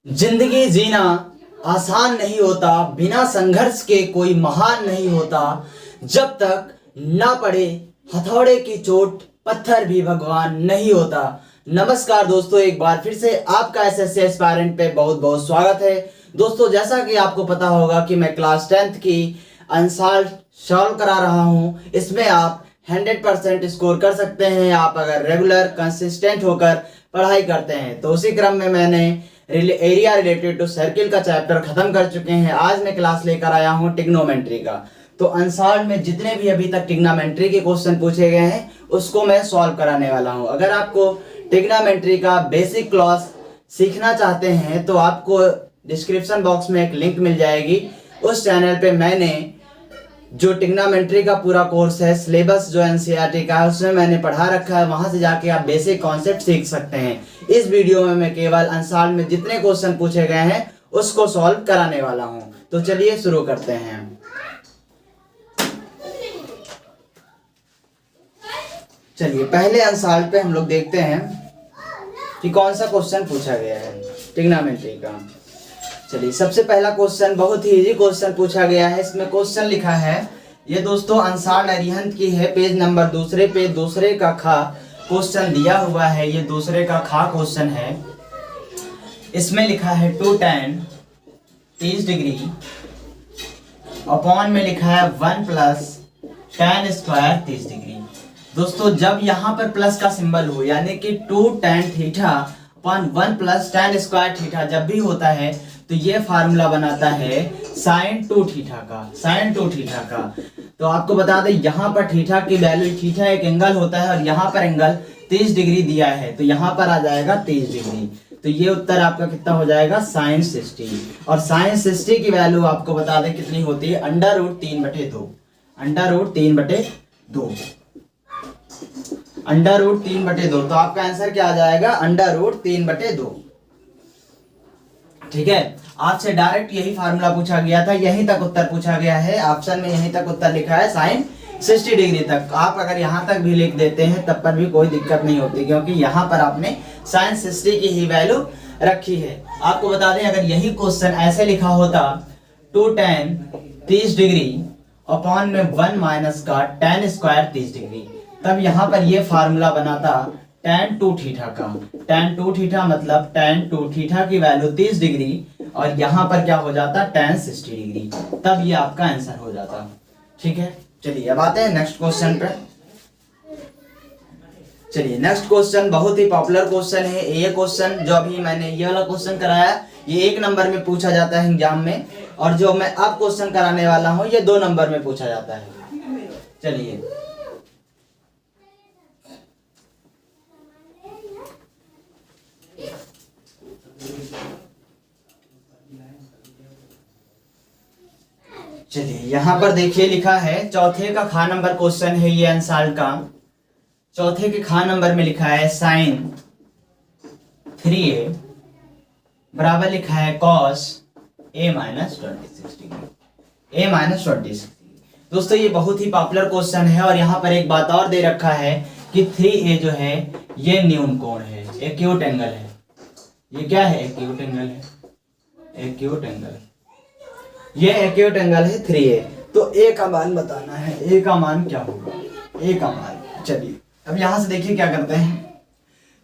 जिंदगी जीना आसान नहीं होता, बिना संघर्ष के कोई महान नहीं होता। जब तक ना पड़े हथौड़े की चोट, पत्थर भी भगवान नहीं होता। नमस्कार दोस्तों, एक बार फिर से आपका एसएससी एस्पायरेंट पे बहुत बहुत स्वागत है। दोस्तों, जैसा कि आपको पता होगा कि मैं क्लास 10th की आंसर सॉल्व करा रहा हूं। इसमें आप 100% स्कोर कर सकते हैं, आप अगर रेगुलर कंसिस्टेंट होकर पढ़ाई करते हैं। तो उसी क्रम में मैंने एरिया रिलेटेड टू सर्किल का चैप्टर खत्म कर चुके हैं। आज मैं क्लास लेकर आया हूं ट्रिग्नोमेट्री का। तो आंसर में जितने भी अभी तक ट्रिग्नोमेट्री के क्वेश्चन पूछे गए हैं उसको मैं सॉल्व कराने वाला हूं। अगर आपको ट्रिग्नोमेट्री का बेसिक क्लास सीखना चाहते हैं तो आपको डिस्क्रिप्शन बॉक्स में एक लिंक मिल जाएगी। उस चैनल पे मैंने जो ट्रिग्नोमेट्री का पूरा कोर्स है, सिलेबस जो एनसीईआरटी का है, उसमें मैंने पढ़ा रखा है। वहां से जाके आप बेसिक कॉन्सेप्ट सीख सकते हैं। इस वीडियो में मैं केवल आंसर में जितने क्वेश्चन पूछे गए हैं उसको सॉल्व कराने वाला हूं। तो चलिए शुरू करते हैं। चलिए पहले आंसर पे हम लोग देखते हैं कि कौन सा क्वेश्चन पूछा गया है ट्रिग्नोमेट्री का। चलिए, सबसे पहला क्वेश्चन बहुत ही इजी क्वेश्चन पूछा गया है। इसमें क्वेश्चन लिखा है, ये दोस्तों आंसर अरिहंत की है, पेज नंबर दूसरे पे दूसरे का खा क्वेश्चन दिया हुआ है। ये दूसरे का खा क्वेश्चन है। इसमें लिखा है 2 tan 30 डिग्री अपॉन में लिखा है 1 प्लस tan स्क्वायर 30 डिग्री। दोस्तों, जब यहाँ पर प्लस का सिंबल हो, यानी कि 2 tan theta upon 1 plus tan square theta जब भी होता है तो ये फार्मूला बनाता है sin 2 थीटा का, sin 2 थीटा का। तो आपको बता दें, यहाँ पर थीटा की वैल्यू, थीटा एक एंगल होता है और यहाँ पर एंगल 30 डिग्री दिया है, तो यहाँ पर आ जाएगा 30 डिग्री। तो ये उत्तर आपका कितना हो जाएगा, sin 60। और sin 60 की वैल्यू आपको बता दें कितनी होती है, √3/2, √3/2, √3/2। तो आपका आंसर क्या आ जाएगा, √3/2। ठीक है, आपसे डायरेक्ट यही फार्मूला पूछा गया था, यहीं तक उत्तर पूछा गया है। ऑप्शन में यहीं तक उत्तर लिखा है sin 60 डिग्री तक। आप अगर यहाँ तक भी लिख देते हैं तब पर भी कोई दिक्कत नहीं होती, क्योंकि यहाँ पर आपने sin 60 की ही वैल्यू रखी है। आपको बता दें, अगर यही क्वेश्चन ऐसे लिखा होता 2 tan 30 डिग्री अपॉन में 1 माइनस का tan स्क्वायर 30 डिग्री, तब यहाँ पर ये फार्मूला बनाता tan 2 थीटा का। tan 2 थीटा मतलब tan 2 थीटा की वैल्यू 30 डिग्री और यहाँ पर क्या हो जाता tan 60 डिग्री, तब ये आपका आंसर हो जाता। ठीक है, चलिए अब आते हैं नेक्स्ट क्वेश्चन पे। चलिए, नेक्स्ट क्वेश्चन बहुत ही पॉपुलर क्वेश्चन है। ये क्वेश्चन जो अभी मैंने ये वाला क्वेश्चन कराया, ये 1 नंबर में पूछा जाता है एग्जाम में, और जो मैं अब क्वेश्चन कराने वाला हूँ ये 2 नंबर में पूछा जाता है। चलिए, यहाँ पर देखिए लिखा है, चौथे का खा नंबर क्वेश्चन है ये आंसर का। चौथे के खा नंबर में लिखा है sin 3a बराबर लिखा है cos a minus 26 degree, a minus 26। दोस्तों, ये बहुत ही पॉपुलर क्वेश्चन है और यहाँ पर एक बात और दे रखा है कि 3a जो है ये न्यून कोण है, एक्यूट एंगल है। ये क्या है, एक्यूट एंगल है, एक्यूट एंगल। ये एक्यूट एंगल है 3a। तो a का मान बताना है, a का मान क्या होगा, a का मान। चलिए अब यहाँ से देखिए क्या करते हैं।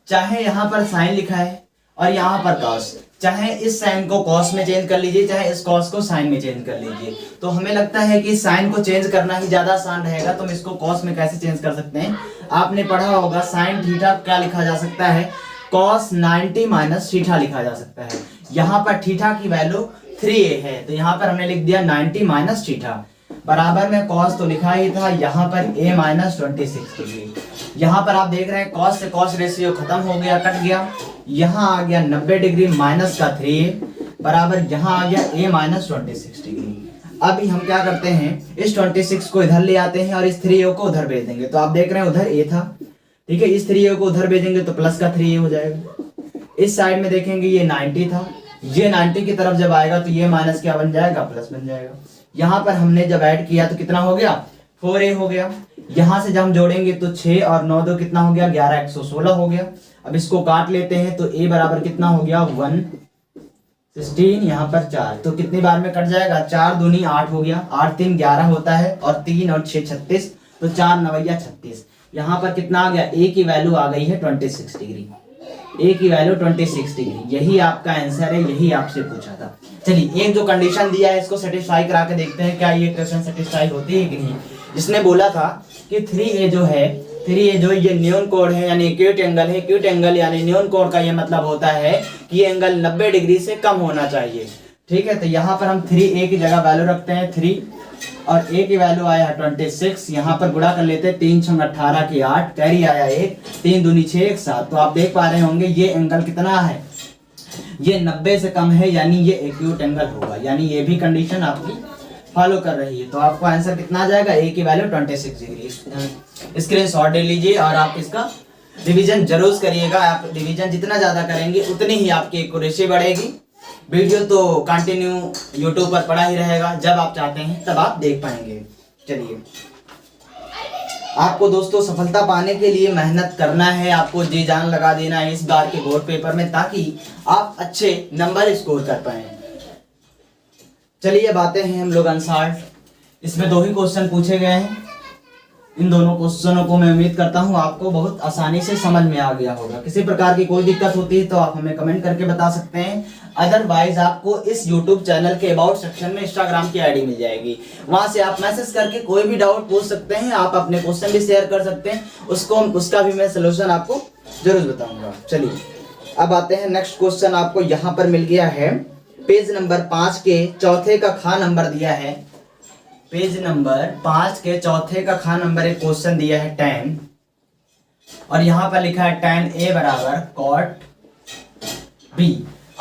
चाहे यहाँ पर साइन लिखा है और यहाँ पर कॉस, चाहे इस साइन को कॉस में चेंज कर लीजिए, चाहे इस कॉस को साइन में चेंज कर लीजिए। तो हमें लगता है कि साइन को चेंज करना ही ज्यादा आसान रहेगा, तो हम इसको कॉस में कैसे चेंज कर सकते हैं। आपने पढ़ा होगा साइन थीटा क्या लिखा जा सकता है, cos 90 माइनस थीटा लिखा जा सकता है। यहाँ पर थीटा की वैल्यू 3a है, तो यहाँ पर हमने लिख दिया 90 माइनस थीटा बराबर में cos तो लिखा ही था, यहाँ पर a माइनस 26 डिग्री। यहाँ पर आप देख रहे हैं cos से cos रेशियो खत्म हो गया, कट गया। यहाँ आ गया 90 डिग्री माइनस का 3a बराबर यहाँ आ गया a माइनस 26 डिग्री। अभी हम क्या करते हैं, इस 26 को इधर ले आते हैं और इस 3a को उधर भेज देंगे। तो आप देख रहे हैं उधर a था, ठीक है, इस 3a को उधर भेजेंगे तो प्लस का 3a हो जाएगा। इस साइड में देखेंगे ये 90 था, ये 90 की तरफ जब आएगा तो ये माइनस क्या बन जाएगा, प्लस बन जाएगा। यहाँ पर हमने जब ऐड किया तो कितना हो गया, 4a हो गया। यहाँ से जब हम जोड़ेंगे तो 6 और 9 2 कितना हो गया, 11 116 हो गया। अब इसको काट लेते हैं तो a बराबर कितना हो गया, 1 16, यहाँ पर 4, तो कितनी बार में कट जाएगा? 4 दूनी 8 हो गया, 8 3 11 होता है, और 3 और 6 36, तो 4 9 36। यहाँ पर कितना आ गया? ए की वैल्यू आ गई है 26 डिग्री। ए की वैल्यू 26 डिग्री, यही आपका आंसर है, यही आपसे पूछा था। चलिए एक जो कंडीशन दिया है इसको सेटिस्फाई करा के देखते हैं क्या ये क्वेश्चन सेटिस्फाई होती है कि नहीं। इसने बोला था कि 3a जो है, 3a जो ये न्यून कोण है यानी एक्यूट एंगल है। एक्यूट एंगल यानी न्यून कोण का ये मतलब होता है कि ये एंगल 90 डिग्री से कम होना चाहिए। ठीक है, तो यहाँ पर हम 3a की जगह वैल्यू रखते हैं 3, और a की वैल्यू आया 26। यहाँ पर गुणा कर लेते हैं, 3 6 18 की 8, कैरी आया 1, 3 दूनी 6 1 7। तो आप देख पा रहे होंगे ये एंगल कितना है, ये 90 से कम है, यानी ये एक्यूट एंगल होगा, यानी ये भी कंडीशन आपकी फॉलो कर रही है। तो आपको आंसर कितना आ जाएगा? ए की वैल्यू 26 डिग्री। स्क्रीनशॉट ले लीजिए और आप इसका रिवीजन जरूर करिएगा। आप रिवीजन जितना ज्यादा करेंगे उतनी ही आपकी एक्यूरेसी बढ़ेगी। वीडियो तो कंटिन्यू यूट्यूब पर पड़ा ही रहेगा, जब आप चाहते हैं तब आप देख पाएंगे। चलिए, आपको दोस्तों सफलता पाने के लिए मेहनत करना है, आपको जी जान लगा देना है इस बार के बोर्ड पेपर में, ताकि आप अच्छे नंबर स्कोर कर पाए। चलिए बातें हैं हम लोग अनसॉल्व्ड। इसमें 2 ही क्वेश्चन पूछे गए हैं। इन दोनों क्वेश्चनों को मैं उम्मीद करता हूं आपको बहुत आसानी से समझ में आ गया होगा। किसी प्रकार की कोई दिक्कत होती है तो आप हमें कमेंट करके बता सकते हैं। अदरवाइज आपको इस YouTube चैनल के अबाउट सेक्शन में इंस्टाग्राम की आईडी मिल जाएगी, वहां से आप मैसेज करके कोई भी डाउट पूछ सकते हैं। आप अपने क्वेश्चन भी शेयर कर सकते हैं, उसका भी मैं सोल्यूशन आपको जरूर बताऊंगा। चलिए अब आते हैं नेक्स्ट क्वेश्चन। आपको यहाँ पर मिल गया है पेज नंबर 5 के चौथे का खा नंबर दिया है। पेज नंबर 5 के चौथे का खा नंबर एक क्वेश्चन दिया है tan, और यहाँ पर लिखा है tan a बराबर cot b।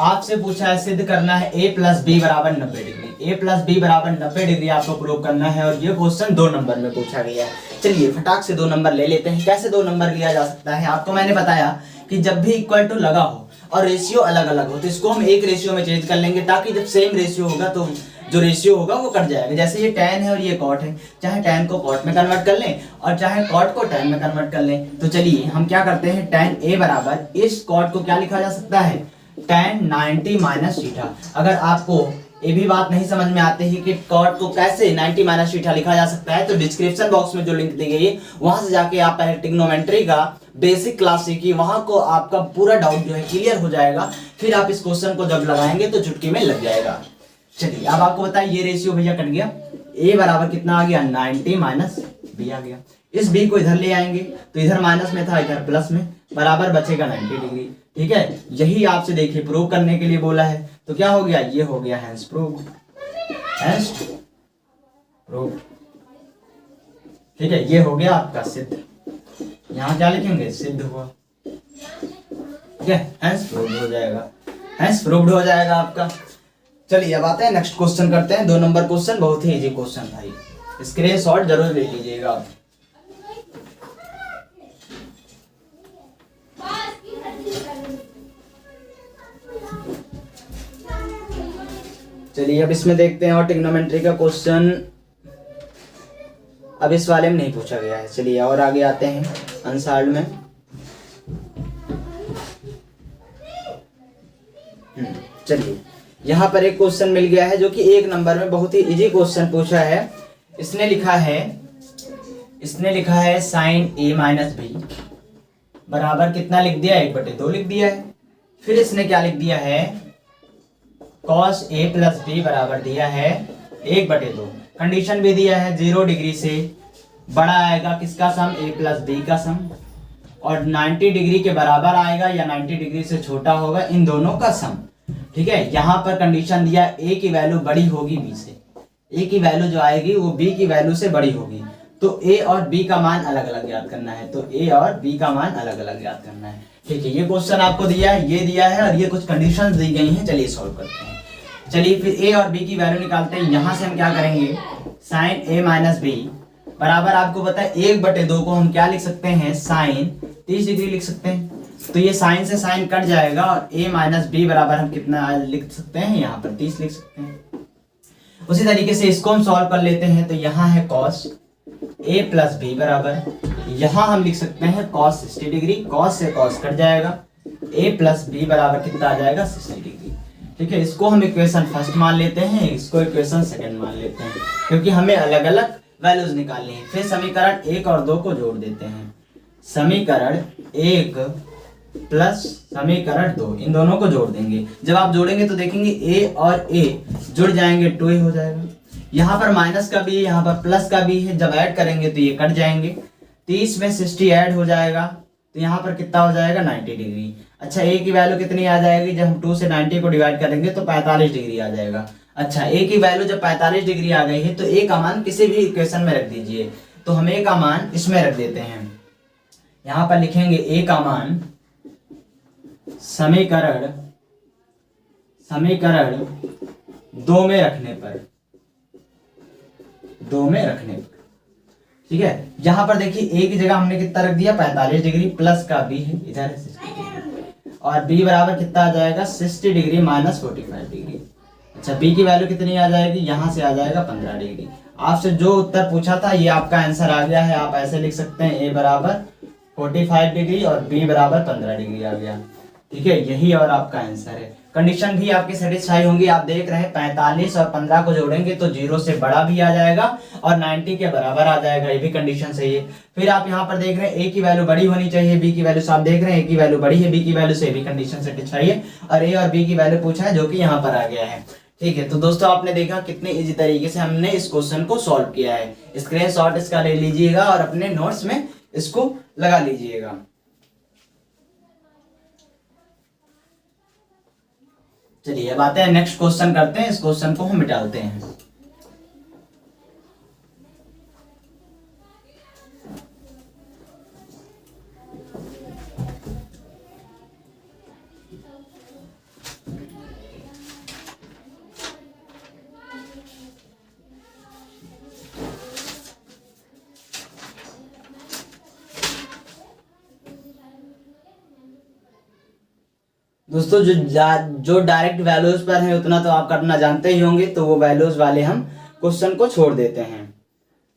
आपसे पूछा है सिद्ध करना है a प्लस b बराबर 90 डिग्री। a प्लस b बराबर 90 डिग्री आपको प्रूव करना है, और ये क्वेश्चन 2 नंबर में पूछा गया है। चलिए फटाक से 2 नंबर ले लेते हैं। कैसे 2 नंबर लिया जा सकता है? आपको मैंने बताया कि जब भी इक्वल टू लगा हो और रेशियो अलग अलग हो तो इसको हम एक रेशियो में चेंज कर लेंगे, ताकि जब सेम रेशियो होगा तो जो रेशियो होगा वो कट जाएगा। जैसे ये tan है और ये cot है, चाहे tan को cot में कन्वर्ट कर लें और चाहे cot को tan में कन्वर्ट कर लें। तो चलिए हम क्या करते हैं, tan a बराबर इस cot को क्या लिखा जा सकता है? tan 90 minus theta. अगर आपको ये भी बात नहीं समझ में आती है कि cot को कैसे 90 माइनस थीटा लिखा जा सकता है, तो डिस्क्रिप्शन बॉक्स में जो लिंक दी गई है वहां से जाके आप पहले ट्रिग्नोमेट्री का बेसिक क्लास सीखिए, वहां को आपका पूरा डाउट जो है क्लियर हो जाएगा। फिर आप इस क्वेश्चन को जब लगाएंगे तो चुटकी में लग जाएगा। चलिए अब आपको बताइए ये रेशियो भैया कट गया, a बराबर कितना आ गया? 90 माइनस b आ गया। इस b को इधर ले आएंगे तो इधर माइनस में था, इधर प्लस में, बराबर बचेगा 90 डिग्री। ठीक है, यही आपसे देखिए प्रूव करने के लिए बोला है। तो क्या हो गया? ये हो गया हैंस प्रूव, हैंस प्रूव। ठीक है, ये हो गया आपका सिद्ध। यहाँ क्या लिखेंगे? सिद्ध हुआ। ठीक है, हैंस प्रूव्ड हो जाएगा, हैंस प्रूव्ड हो जाएगा आपका। चलिए अब आते हैं नेक्स्ट क्वेश्चन करते हैं। 2 नंबर क्वेश्चन बहुत ही इजी क्वेश्चन भाई, स्क्रीनशॉट जरूर ले लीजिएगा आप। चलिए अब इसमें देखते हैं और ट्रिग्नोमेट्री का क्वेश्चन अब इस वाले में नहीं पूछा गया है। चलिए और आगे आते हैं अनसॉल्व्ड में। चलिए यहाँ पर एक क्वेश्चन मिल गया है जो कि 1 नंबर में बहुत ही इजी क्वेश्चन पूछा है। इसने लिखा है साइन a माइनस बी बराबर कितना लिख दिया? 1/2 लिख दिया है। फिर इसने क्या लिख दिया है? cos a प्लस b बराबर दिया है 1/2। कंडीशन भी दिया है 0 डिग्री से बड़ा आएगा किसका सम? a प्लस b का सम, और 90 डिग्री के बराबर आएगा या 90 डिग्री से छोटा होगा, इन दोनों का सम। ठीक है, यहाँ पर कंडीशन दिया a की वैल्यू बड़ी होगी b से, a की वैल्यू जो आएगी वो b की वैल्यू से बड़ी होगी। तो a और b का मान अलग अलग याद करना है, तो a और b का मान अलग अलग याद करना है। ठीक है, ये क्वेश्चन आपको दिया है, ये दिया है, और ये कुछ कंडीशंस दी गई हैं। चलिए सॉल्व करते हैं। चलिए फिर a और b की वैल्यू निकालते हैं। यहाँ से हम क्या करेंगे? साइन a माइनस b बराबर आपको पता है 1/2 को हम क्या लिख सकते हैं? साइन 30 डिग्री लिख सकते हैं। तो ये साइन से साइन कट जाएगा, और a माइनस बी बराबर हम कितना लिख सकते हैं? यहाँ पर 30 लिख सकते हैं। उसी तरीके से इसको हम सॉल्व कर लेते हैं। तो यहाँ है cos a प्लस b बराबर, यहाँ हम लिख सकते हैं cos 60 डिग्री, cos से cos कट जाएगा, a प्लस b बराबर कितना आ जाएगा? 60 डिग्री। ठीक है, इसको हम इक्वेशन फर्स्ट मान लेते हैं, इसको इक्वेशन सेकंड मान लेते हैं, क्योंकि हमें अलग अलग वैल्यूज निकालनी है। फिर समीकरण 1 और 2 को जोड़ देते हैं। समीकरण 1 प्लस समीकरण 2, इन दोनों को जोड़ देंगे। जब आप जोड़ेंगे तो देखेंगे a और a जुड़ जाएंगे, 2a हो जाएगा। यहाँ पर माइनस का भी है, यहाँ पर प्लस का भी है, जब ऐड करेंगे तो ये कट जाएंगे। 30 में 60 ऐड हो जाएगा तो यहाँ पर कितना हो जाएगा 90 डिग्री। अच्छा, a की वैल्यू कितनी आ जाएगी, जब हम 2 से 90 को डिवाइड करेंगे तो 45 डिग्री आ जाएगा। अच्छा, a की वैल्यू जब 45 डिग्री आ गई है तो a का मान किसी भी इक्वेशन में रख दीजिए। तो हम a का मान इसमें रख देते हैं। यहाँ पर लिखेंगे a का मान समीकरण 2 में रखने पर, ठीक है। यहाँ पर देखिए a की जगह हमने कितना रख दिया 45 डिग्री, प्लस का b है इधर 60 डिग्री, और b बराबर कितना आ जाएगा 60 डिग्री माइनस 45 डिग्री। अच्छा, b की वैल्यू कितनी आ जाएगी, यहाँ से आ जाएगा 15 डिग्री। आपसे जो उत्तर पूछा था ये आपका आंसर आ गया है। आप ऐसे लिख सकते हैं a बराबर 45 डिग्री और b बराबर 15 डिग्री आ गया। ठीक है, यही और आपका आंसर है। कंडीशन भी आपकी सेटिस्फाई होंगी। आप देख रहे हैं 45 और 15 को जोड़ेंगे तो 0 से बड़ा भी आ जाएगा और 90 के बराबर आ जाएगा, ये भी कंडीशन सही है। फिर आप यहाँ पर देख रहे हैं a की वैल्यू बड़ी होनी चाहिए b की वैल्यू से, आप देख रहे हैं a की वैल्यू बड़ी है b की वैल्यू से, भी कंडीशन सेटिस्फाई है। और a और b की वैल्यू पूछा है जो कि यहाँ पर आ गया है। ठीक है, तो दोस्तों आपने देखा कितने इजी तरीके से हमने इस क्वेश्चन को सॉल्व किया है। स्क्रीनशॉट इसका ले लीजिएगा और अपने नोट्स में इसको लगा लीजिएगा। चलिए अब आते हैं नेक्स्ट क्वेश्चन करते हैं। इस क्वेश्चन को हम मिटाते हैं। दोस्तों जो डायरेक्ट वैल्यूज पर है उतना तो आप करना जानते ही होंगे, तो वो वैल्यूज वाले हम क्वेश्चन को छोड़ देते हैं।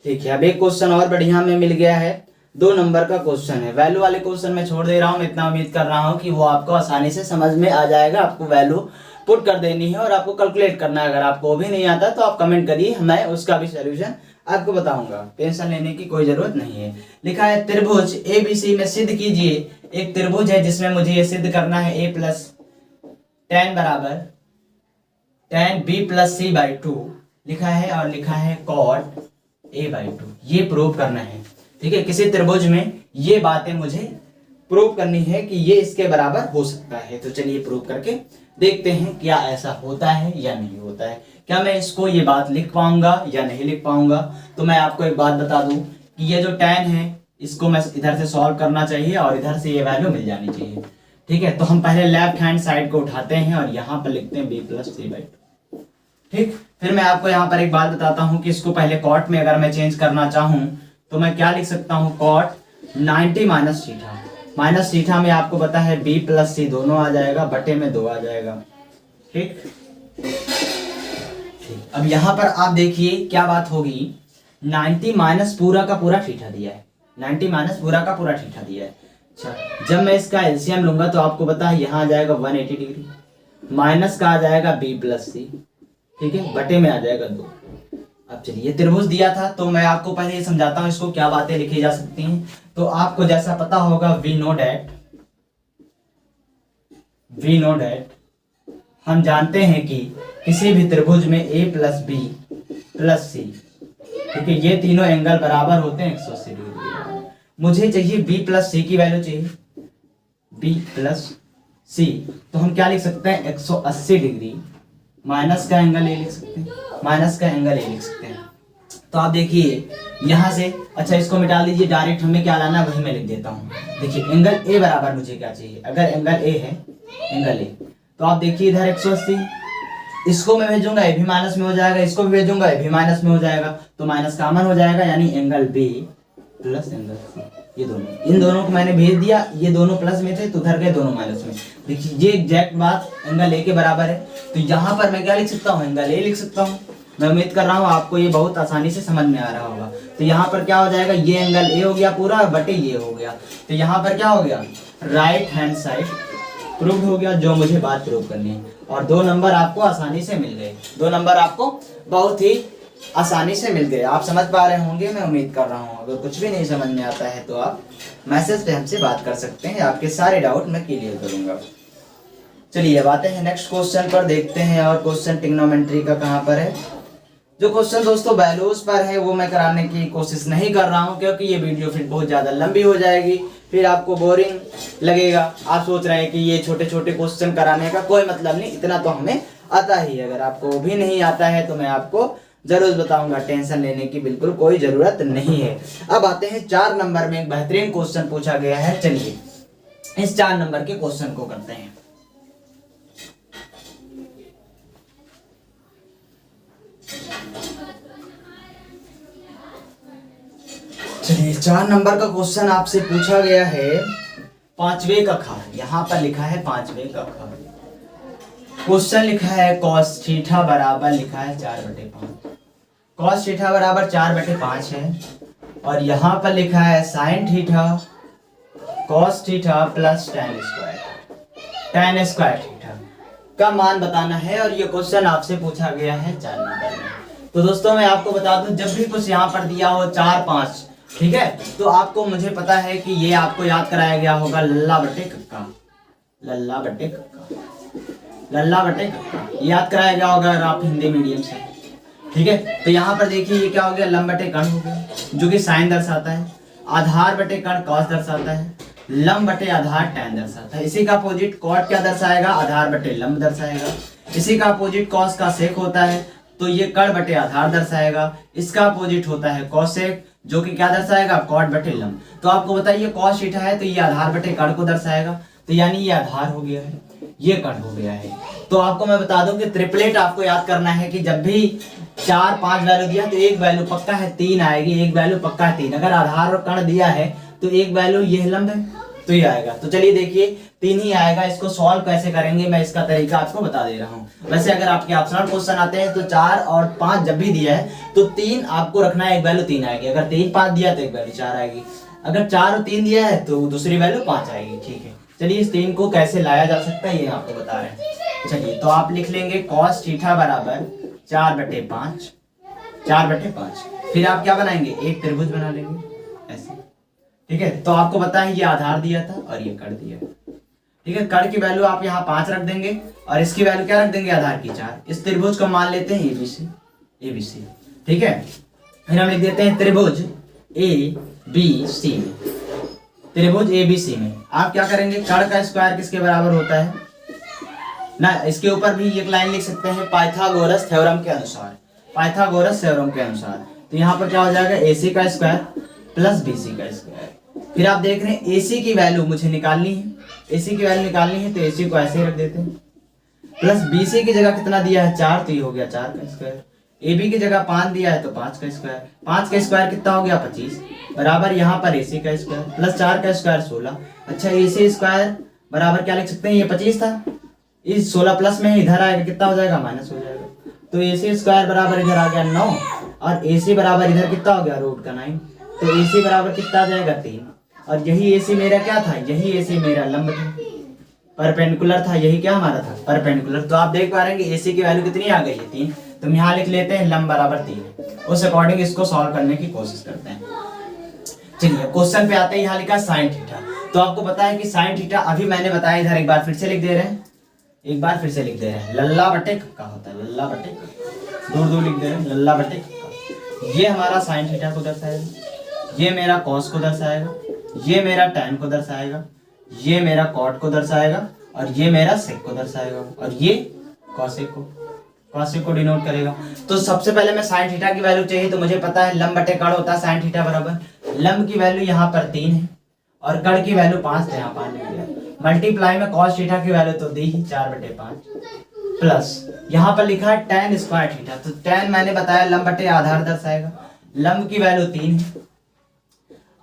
ठीक है, अब एक क्वेश्चन और बढ़िया में मिल गया है, 2 नंबर का क्वेश्चन है। वैल्यू वाले क्वेश्चन में छोड़ दे रहा हूँ, इतना उम्मीद कर रहा हूँ कि वो आपको आसानी से समझ में आ जाएगा। आपको वैल्यू पुट कर देनी है और आपको कैलकुलेट करना है। अगर आपको भी नहीं आता तो आप कमेंट करिए, मैं उसका भी सोल्यूशन आपको बताऊंगा। टेंशन लेने की कोई जरूरत नहीं है। लिखा है त्रिभुज ABC में सिद्ध कीजिए। एक त्रिभुज है जिसमें मुझे ये सिद्ध करना है a प्लस tan बराबर tan b plus c by 2 लिखा है, और लिखा है cot a बाई 2, ये प्रूव करना है। ठीक है, किसी त्रिभुज में ये बातें मुझे प्रूव करनी है कि ये इसके बराबर हो सकता है। तो चलिए प्रूव करके देखते हैं क्या ऐसा होता है या नहीं होता है। क्या मैं इसको ये बात लिख पाऊंगा या नहीं लिख पाऊंगा। तो मैं आपको एक बात बता दूं कि ये जो tan है इसको मैं इधर से सॉल्व करना चाहिए और इधर से ये वैल्यू मिल जानी चाहिए। ठीक है, तो हम पहले लेफ्ट हैंड साइड को उठाते हैं और यहाँ पर लिखते हैं b प्लस सी बाई 2। ठीक, फिर मैं आपको यहाँ पर एक बात बताता हूँ कि इसको पहले कॉट में अगर मैं चेंज करना चाहूँ तो मैं क्या लिख सकता हूँ, cot 90 minus theta. Minus theta में आपको पता है b प्लस सी दोनों आ जाएगा, बटे में 2 आ जाएगा। ठीक, अब यहाँ पर आप देखिए क्या बात होगी, 90 माइनस पूरा का पूरा थीटा दिया है, 90 माइनस पूरा का पूरा थीटा दिया है। अच्छा, जब मैं इसका एलसीएम लूंगा तो आपको पता है यहाँ आ जाएगा 180 डिग्री, माइनस का आ जाएगा b प्लस सी, ठीक है, बटे में आ जाएगा 2। अब चलिए त्रिभुज दिया था तो मैं आपको पहले ये समझाता हूँ इसको क्या बातें लिखी जा सकती हैं। तो आपको जैसा पता होगा वी नो डैट हम जानते हैं कि किसी भी त्रिभुज में a प्लस बी प्लस सी, ठीक है, ये तीनों एंगल बराबर होते हैं 180 डिग्री। मुझे चाहिए b प्लस सी की वैल्यू चाहिए, b प्लस सी, तो हम क्या लिख सकते हैं 180 डिग्री माइनस का एंगल ए लिख सकते हैं, माइनस का एंगल ए लिख सकते हैं। तो आप देखिए यहाँ से, अच्छा इसको मिटा लीजिए, डायरेक्ट हमें क्या लाना वही मैं लिख देता हूँ। देखिए एंगल ए बराबर मुझे क्या चाहिए, अगर एंगल ए है, एंगल ए, तो आप देखिए इधर 180, इसको मैं भेजूंगा ए भी माइनस में हो जाएगा, इसको भी भेजूंगा ए भी माइनस में हो जाएगा, तो माइनस कॉमन हो जाएगा, यानी angle B plus angle C, ये दोनों, इन दोनों को मैंने भेज दिया, ये दोनों प्लस में थे तो उधर गए दोनों माइनस में। देखिए ये एग्जैक्ट बात एंगल ए के बराबर है, तो यहाँ पर मैं क्या लिख सकता हूँ, एंगल ए लिख सकता हूँ। मैं उम्मीद कर रहा हूँ आपको ये बहुत आसानी से समझ में आ रहा होगा। तो यहाँ पर क्या हो जाएगा, ये एंगल ए हो गया पूरा, बटे ये हो गया, तो यहाँ पर क्या हो गया, राइट हैंड साइड प्रूव हो गया, जो मुझे बात प्रूव करनी है। और 2 नंबर आपको आसानी से मिल गए। 2 नंबर आपको बहुत ही आसानी से मिल गए। आप समझ पा रहे होंगे, मैं उम्मीद कर रहा हूँ। अगर कुछ भी नहीं समझ में आता है तो आप मैसेज पे हमसे बात कर सकते हैं, आपके सारे डाउट मैं क्लियर करूंगा। चलिए अब आते हैं नेक्स्ट क्वेश्चन पर, देखते हैं और क्वेश्चन ट्रिग्नोमेट्री का कहाँ पर है। जो क्वेश्चन दोस्तों वैल्यूज पर है वो मैं कराने की कोशिश नहीं कर रहा हूँ, क्योंकि ये वीडियो फिर बहुत ज़्यादा लंबी हो जाएगी, फिर आपको बोरिंग लगेगा। आप सोच रहे हैं कि ये छोटे छोटे क्वेश्चन कराने का कोई मतलब नहीं, इतना तो हमें आता ही है। अगर आपको भी नहीं आता है तो मैं आपको जरूर बताऊंगा, टेंशन लेने की बिल्कुल कोई जरूरत नहीं है। अब आते हैं 4 नंबर में एक बेहतरीन क्वेश्चन पूछा गया है। चलिए इस 4 नंबर के क्वेश्चन को करते हैं। चलिए 4 नंबर का क्वेश्चन आपसे पूछा गया है 5वें कक्षा। यहाँ पर लिखा है 5वें कक्षा। क्वेश्चन लिखा है cos थीटा बराबर लिखा है 4/5। cos थीटा बराबर 4/5 है, और यहाँ पर लिखा है sin theta cos theta plus tan square theta का मान बताना है। और ये क्वेश्चन आपसे पूछा गया है 4 नंबर में। तो दोस्तों मैं आपको बता दूं, जब भी कुछ यहाँ पर दिया हो 4, 5, ठीक है, तो आपको, मुझे पता है कि ये आपको याद कराया गया होगा लल्ला बटे कक्का, लल्ला बटे कक्का, लल्ला बटे कक्का याद कराया गया होगा अगर आप हिंदी मीडियम से, ठीक है। तो यहाँ पर देखिए ये क्या हो गया, लंब बटे कर्ण हो गया, जो कि साइन दर्शाता है। आधार बटे कर्ण कॉस दर्शाता है। लंब बटे आधार टैन दर्शाता है। इसी का अपोजिट कॉट क्या दर्शाएगा, आधार बटे लंब दर्शाएगा। इसी का अपोजिट कॉस का सेक होता है, तो ये कर्ण बटे आधार दर्शाएगा। इसका अपोजिट होता है कॉसेक, जो कि क्या दर्शाएगा, कॉट बटे लंब। तो आपको बताइए cos थीटा है तो ये आधार बटे कर्ण को दर्शाएगा, तो यानी ये आधार हो गया है, ये कर्ण हो गया है। तो आपको मैं बता दूं कि ट्रिपलेट आपको याद करना है कि जब भी 4, 5 वैल्यू दिया तो एक वैल्यू पक्का है 3 आएगी, एक वैल्यू पक्का है 3। अगर आधार और कर्ण दिया है तो एक वैल्यू ये लंब है तो ये आएगा। तो चलिए देखिए 3 ही आएगा। इसको सॉल्व कैसे करेंगे मैं इसका तरीका आपको बता दे रहा हूँ। वैसे अगर आपके ऑप्शनल क्वेश्चन आते हैं तो 4 और 5 जब भी दिया है तो 3 आपको रखना है, एक वैल्यू 3 आएगी। अगर 3, 5 दिया तो एक वैल्यू 4 आएगी। अगर 4 और 3 दिया है तो दूसरी वैल्यू 5 आएगी, ठीक है। चलिए इस 3 को कैसे लाया जा सकता है ये आपको बता रहे हैं। चलिए तो आप लिख लेंगे cos थीटा बराबर 4/5, 4/5। फिर आप क्या बनाएंगे, एक त्रिभुज बना लेंगे ऐसे, ठीक है। तो आपको पता है ये आधार दिया था और ये कर्ण दिया, ठीक है। कर्ण की वैल्यू आप यहाँ 5 रख देंगे और इसकी वैल्यू क्या रख देंगे, आधार की 4। इस त्रिभुज को मान लेते हैं ABC, ठीक है। फिर हम लिख देते हैं त्रिभुज ABC में, त्रिभुज ABC में आप क्या करेंगे, कर्ण का स्क्वायर किसके बराबर होता है ना। इसके ऊपर भी एक लाइन लिख सकते हैं पाइथागोरस थ्योरम के अनुसार, पाइथागोरस थ्योरम के अनुसार। तो यहाँ पर क्या हो जाएगा, AC का स्क्वायर प्लस BC का स्क्वायर। फिर आप देख रहे हैं AC की वैल्यू मुझे निकालनी है, AC की वैल्यू निकालनी है तो AC को ऐसे ही रख देते हैं। प्लस BC की जगह कितना दिया है 4, तो ये हो गया 4 का स्क्वायर। AB की जगह 5 दिया है तो 5 का स्क्वायर। 5 का स्क्वायर कितना हो गया 25, बराबर यहाँ पर AC का स्क्वायर प्लस 4 का स्क्वायर 16। अच्छा AC स्क्वायर बराबर क्या लिख सकते हैं, ये 25 था, इस 16 प्लस में इधर आएगा कितना हो जाएगा, माइनस हो जाएगा। तो AC स्क्वायर बराबर इधर आ गया 9 और AC बराबर इधर कितना हो गया, रूट का 9। तो AC बराबर कितना आ जाएगा 3। और यही AC मेरा क्या था, यही AC मेरा लंब था, परपेंडिकुलर था, यही क्या हमारा था, परपेंडिकुलर। तो आप देख पा रहे हैं AC की वैल्यू कितनी आ गई है 3। तो हम यहाँ लिख लेते हैं लंब बराबर 3। उस अकॉर्डिंग इसको सॉल्व करने की कोशिश करते हैं। चलिए क्वेश्चन पे आते हैं, यहाँ लिखा साइन थीटा। तो आपको पता है कि साइन थीटा अभी मैंने बताया, इधर एक बार फिर से लिख दे रहे हैं, एक बार फिर से लिख दे रहे हैं, लल्ला बटे कक्का होता है, लल्ला बटे कक्का, दूर लिख दे रहे हैं, लल्ला बटे कक्का। ये हमारा साइन थीटा को दर्शाएगा, ये मेरा कॉस को दर्शाएगा, ये मेरा टैन को दर्शाएगा, ये मेरा कॉट को दर्शाएगा और ये मेरा सेक को दर्शाएगा और ये कॉसेक को डिनोट करेगा। तो सबसे पहले मैं साइन थीटा की वैल्यू चाहिए, तो मुझे पता है लंब बटे कर्ण होता है साइन थीटा बराबर, लंब की वैल्यू यहाँ पर 3 है और कर्ण की वैल्यू 5 है, यहाँ 5 लिख दिया। मल्टीप्लाई में cos थीटा की वैल्यू तो दी ही 4/5 प्लस यहाँ पर लिखा है tan स्क्वायर थीटा। तो tan मैंने बताया लंब बटे आधार दर्शाएगा, लंब की वैल्यू 3 है,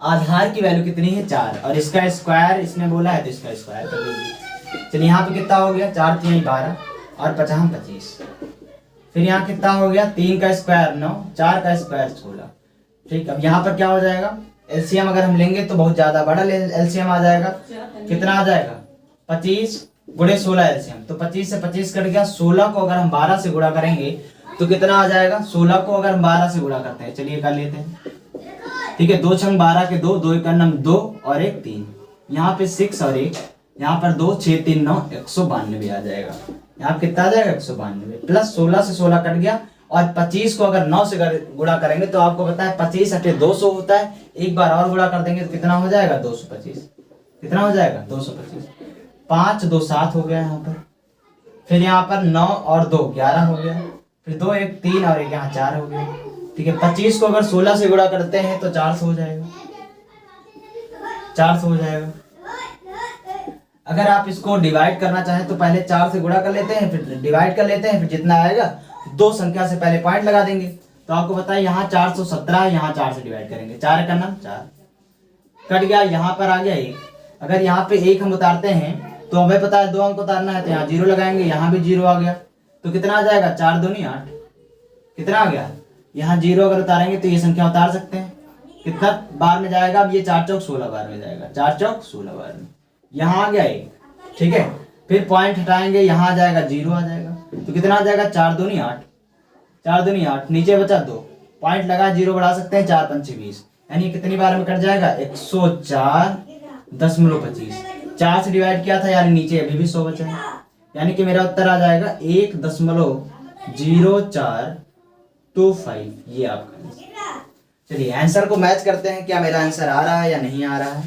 आधार की वैल्यू कितनी है 4 और इसका स्क्वायर इसने बोला है तो इसका स्क्वायर कर लीजिए। चलिए यहाँ पे कितना हो गया, 4 3 12 और 50 25। फिर यहाँ कितना हो गया, 3 का स्क्वायर 9, 4 का स्क्वायर 16। ठीक, अब यहाँ पर क्या हो जाएगा, एलसीएम अगर हम लेंगे तो बहुत ज्यादा बड़ा एलसीएम आ जाएगा, कितना आ जाएगा 25 गुणे 16 एलसीएम, तो 25 से 25 कट गया। 16 को अगर हम 12 से गुणा करेंगे तो कितना आ जाएगा? 16 को अगर हम 12 से गुणा करते हैं, चलिए कर लेते हैं, ठीक है। 2 छंग 12 के 2, 2 एक नम 2 और 1 3, यहाँ पे 6 और 1, यहाँ पर 2 6 3 9 192 आ जाएगा। यहाँ कितना आ जाएगा? 192 प्लस 16 से 16 कट गया, और 25 को अगर 9 से गुणा करेंगे तो आपको पता है 25 अठे 200 होता है। एक बार और गुणा कर देंगे तो कितना हो जाएगा? 225। कितना हो जाएगा? 225। 5 2 7 हो गया यहाँ पर, फिर यहाँ पर 9 और 2 11 हो गया, फिर 2 1 3 और 1 यहाँ 4 हो गया, ठीक है। 25 को अगर 16 से गुणा करते हैं तो 400 हो जाएगा, 400 हो जाएगा। अगर आप इसको डिवाइड करना चाहें तो पहले 4 से गुणा कर लेते हैं, फिर डिवाइड कर लेते हैं, फिर जितना आएगा 2 संख्या से पहले पॉइंट लगा देंगे। तो आपको पता है यहाँ 417 है, यहाँ 4 से डिवाइड करेंगे, 4 का नाम 4 कट गया, यहाँ पर आ गया 1। अगर यहाँ पे 1 हम उतारते हैं तो हमें पता है 2 अंक उतारना है, तो यहाँ 0 लगाएंगे, यहाँ भी 0 आ गया, तो कितना आ जाएगा? 4 दूनी 8। कितना आ गया? यहाँ 0 अगर उतारेंगे तो ये संख्या उतार सकते हैं, कितना बार में जाएगा? अब ये 4 चौक 16 बार में जाएगा, 4 चौक 16 बार में। यहाँ आ गया 1, ठीक है। फिर पॉइंट हटाएंगे, यहाँ आ जाएगा 0 आ जाएगा, तो कितना आ जाएगा? 4 दूनी 8, 4 दूनी 8, नीचे बचा 2, पॉइंट लगा 0 बढ़ा सकते हैं, 4 पंचे 20, यानी कितनी बार में कट जाएगा? 104.25। 4 से डिवाइड किया था, यानी नीचे अभी भी 100 बचा है, यानी कि मेरा उत्तर आ जाएगा 1.0425। ये आपका आंसर। चलिए आंसर को मैच करते हैं, क्या मेरा आंसर आ रहा है या नहीं आ रहा है।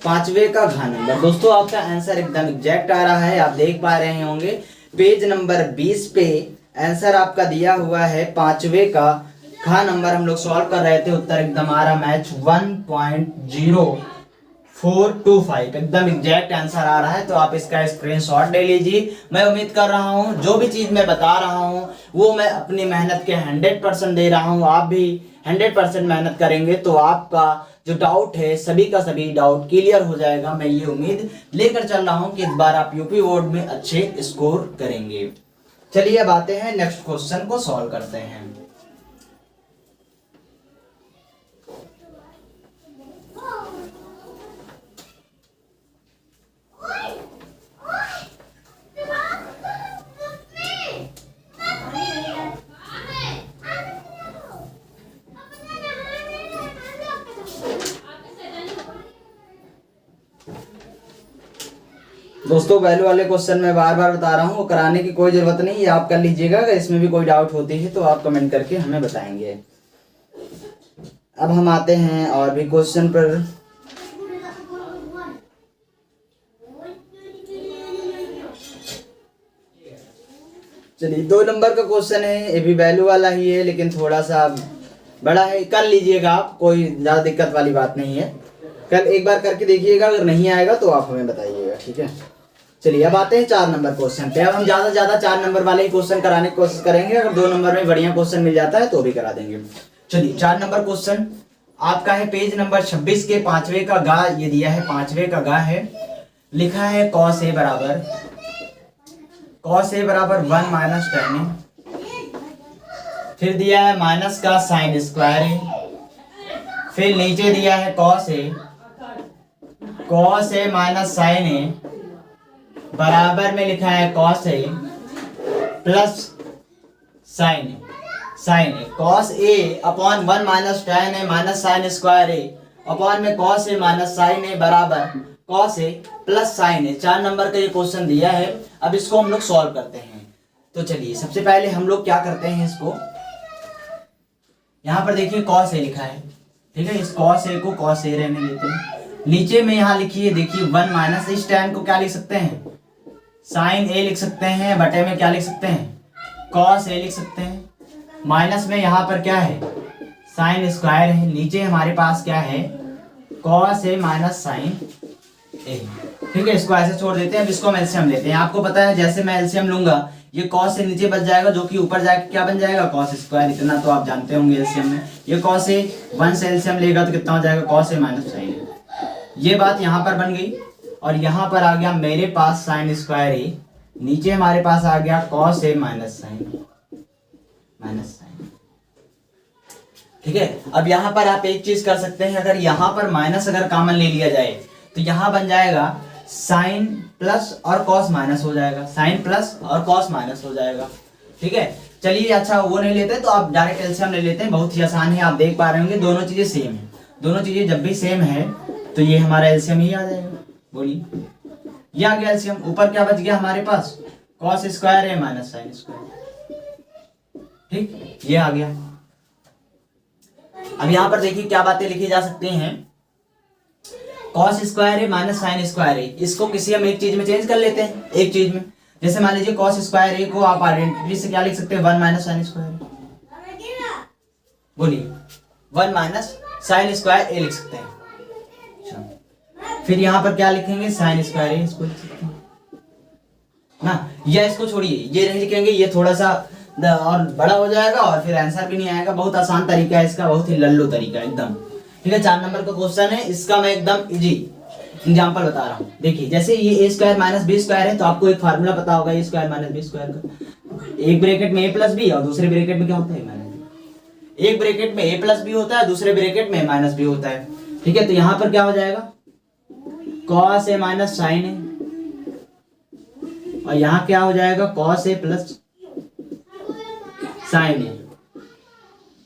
5वें का घन नंबर। दोस्तों आपका आंसर एकदम एग्जैक्ट आ रहा है, आप देख पा रहे होंगे पेज नंबर 20 पे आंसर आपका दिया हुआ है 5वें का घन नंबर। हम लोग सॉल्व कर रहे थे, उत्तर एकदम आ रहा मैच 1.0425, एकदम एग्जैक्ट आंसर आ रहा है। तो आप इसका स्क्रीनशॉट ले लीजिए। मैं उम्मीद कर रहा हूँ जो भी चीज मैं बता रहा हूँ वो मैं अपनी मेहनत के 100% दे रहा हूँ, आप भी 100% मेहनत करेंगे तो आपका जो डाउट है सभी का सभी डाउट क्लियर हो जाएगा। मैं ये उम्मीद लेकर चल रहा हूँ कि इस बार आप यूपी बोर्ड में अच्छे स्कोर करेंगे। चलिए अब आते हैं नेक्स्ट क्वेश्चन को सॉल्व करते हैं। दोस्तों वैल्यू वाले क्वेश्चन में बार बार बता रहा हूँ, वो कराने की कोई जरूरत नहीं है, आप कर लीजिएगा। अगर इसमें भी कोई डाउट होती है तो आप कमेंट करके हमें बताएंगे। अब हम आते हैं और भी क्वेश्चन पर। चलिए 2 नंबर का क्वेश्चन है, ये भी वैल्यू वाला ही है लेकिन थोड़ा सा बड़ा है, कर लीजिएगा आप, कोई ज्यादा दिक्कत वाली बात नहीं है। कल एक बार करके देखिएगा, अगर नहीं आएगा तो आप हमें बताइएगा, ठीक है। चलिए अब आते हैं 4 नंबर क्वेश्चन पे। अब हम ज्यादा से ज्यादा 4 नंबर वाले ही क्वेश्चन कराने की कोशिश करेंगे, अगर 2 नंबर में बढ़िया क्वेश्चन मिल जाता है तो भी करा देंगे। चलिए 4 नंबर क्वेश्चन आपका है पेज नंबर 26 के 5वें का गा, ये दिया है 5वें का गा है, लिखा है cos a बराबर 1 माइनस tan a, फिर दिया है माइनस का साइन स्क्वायर a, फिर नीचे दिया है cos a minus sine a बराबर में लिखा है cos a plus sine a cos a upon 1 minus tan a minus sine square a upon में cos a minus sine a बराबर cos a plus sine a। 4 number का ये question दिया है, अब इसको हम लोग सॉल्व करते हैं। तो चलिए सबसे पहले हम लोग क्या करते हैं, इसको यहाँ पर देखिए cos a लिखा है, ठीक है। इस cos a को cos a रहने देते हैं। नीचे में यहाँ लिखिए, देखिए 1 माइनस, इस tan को क्या लिख सकते हैं, साइन a लिख सकते हैं, बटे में क्या लिख सकते हैं, cos a लिख सकते हैं। माइनस में यहाँ पर क्या है, साइन स्क्वायर है, नीचे हमारे पास क्या है, cos a minus sine a, ठीक है। इसको ऐसे छोड़ देते हैं। अब इसको हम एलसीएम लेते हैं। आपको पता है जैसे मैं एलसीएम लूंगा ये cos से नीचे बच जाएगा, जो कि ऊपर जाके क्या बन जाएगा, cos स्क्वायर, इतना तो आप जानते होंगे एलसीएम में। ये cos a 1 से एलसीएम लेगा तो कितना हो जाएगा, cos a minus sine a। ये बात यहाँ पर बन गई, और यहाँ पर आ गया मेरे पास साइन स्क्वायर a, नीचे हमारे पास आ गया cos a माइनस साइन, ठीक है। अब यहाँ पर आप एक चीज कर सकते हैं, अगर यहाँ पर माइनस अगर कॉमन ले लिया जाए तो यहाँ बन जाएगा साइन प्लस और कॉस माइनस हो जाएगा, साइन प्लस और कॉस माइनस हो जाएगा। ठीक है, चलिए अच्छा वो नहीं लेते तो आप डायरेक्ट एलसीएम ले लेते हैं, बहुत ही आसान है। आप देख पा रहे होंगे दोनों चीजें सेम है, दोनों चीजें जब भी सेम है तो ये हमारा एलसीएम ही आ जाएगा। बोलिए, ये आ गया एलसीएम। ऊपर क्या बच गया हमारे पास, कॉस स्क्वायर है माइनस साइन स्क्वायर। ठीक, ये आ गया। अब यहाँ पर देखिए क्या बातें लिखी जा सकती हैं, कॉस स्क्वायर है माइनस साइन स्क्वायर है, इसको किसी हम एक चीज में चेंज कर लेते हैं, एक चीज में। जैसे मान लीजिए कॉस स्क्वायर ए को आप आइडेंटिटी से क्या लिख सकते हैं, 1 माइनस साइन स्क्वायर। बोलिए, 1 माइनस साइन स्क्वायर ए लिख सकते हैं। फिर यहाँ पर क्या लिखेंगे, साइन स्क्वायर ए, इसको लिख सकते हैं ना। या इसको छोड़िए, ये नहीं लिखेंगे, ये थोड़ा सा और बड़ा हो जाएगा और फिर आंसर भी नहीं आएगा। बहुत आसान तरीका है इसका, बहुत ही लल्लू तरीका एकदम। ठीक है, 4 नंबर का क्वेश्चन है, इसका मैं एकदम इजी एग्जाम्पल बता रहा हूँ। देखिए, जैसे ये ए स्क्वायर माइनस बी स्क्वायर है, तो आपको एक फार्मूला पता होगा ए स्क्वायर माइनस बी स्क्वायर का। एक ब्रैकेट में ए प्लस बी और दूसरे ब्रैकेट में क्या होता है, माइनस बी। एक ब्रैकेट में ए प्लस बी होता है, दूसरे ब्रैकेट में माइनस बी होता है। ठीक है, तो यहाँ पर क्या हो जाएगा, कॉस ए माइनस साइन ए, और यहाँ क्या हो जाएगा, कॉस ए प्लस साइन ए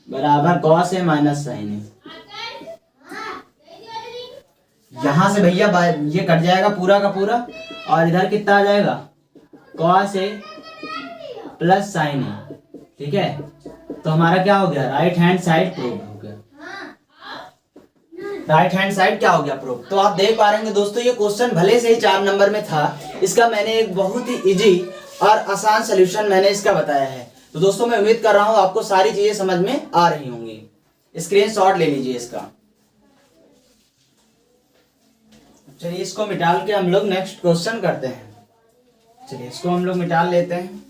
बराबर कॉस ए माइनस साइन ए। यहां से भैया ये कट जाएगा पूरा का पूरा, और इधर कितना आ जाएगा, कॉस ए प्लस साइन ए। ठीक है, तो हमारा क्या हो गया, राइट हैंड साइड प्रूव हो गया। राइट हैंड साइड क्या हो गया, प्रूव। तो आप देख पा रहे हैं दोस्तों, ये क्वेश्चन भले से ही 4 नंबर में था, इसका मैंने एक बहुत ही इजी और आसान सोल्यूशन मैंने इसका बताया है। तो दोस्तों मैं उम्मीद कर रहा हूं आपको सारी चीजें समझ में आ रही होंगी। स्क्रीनशॉट ले लीजिए इसका। चलिए इसको मिटाल के हम लोग नेक्स्ट क्वेश्चन करते हैं। चलिए इसको हम लोग मिटाल लेते हैं।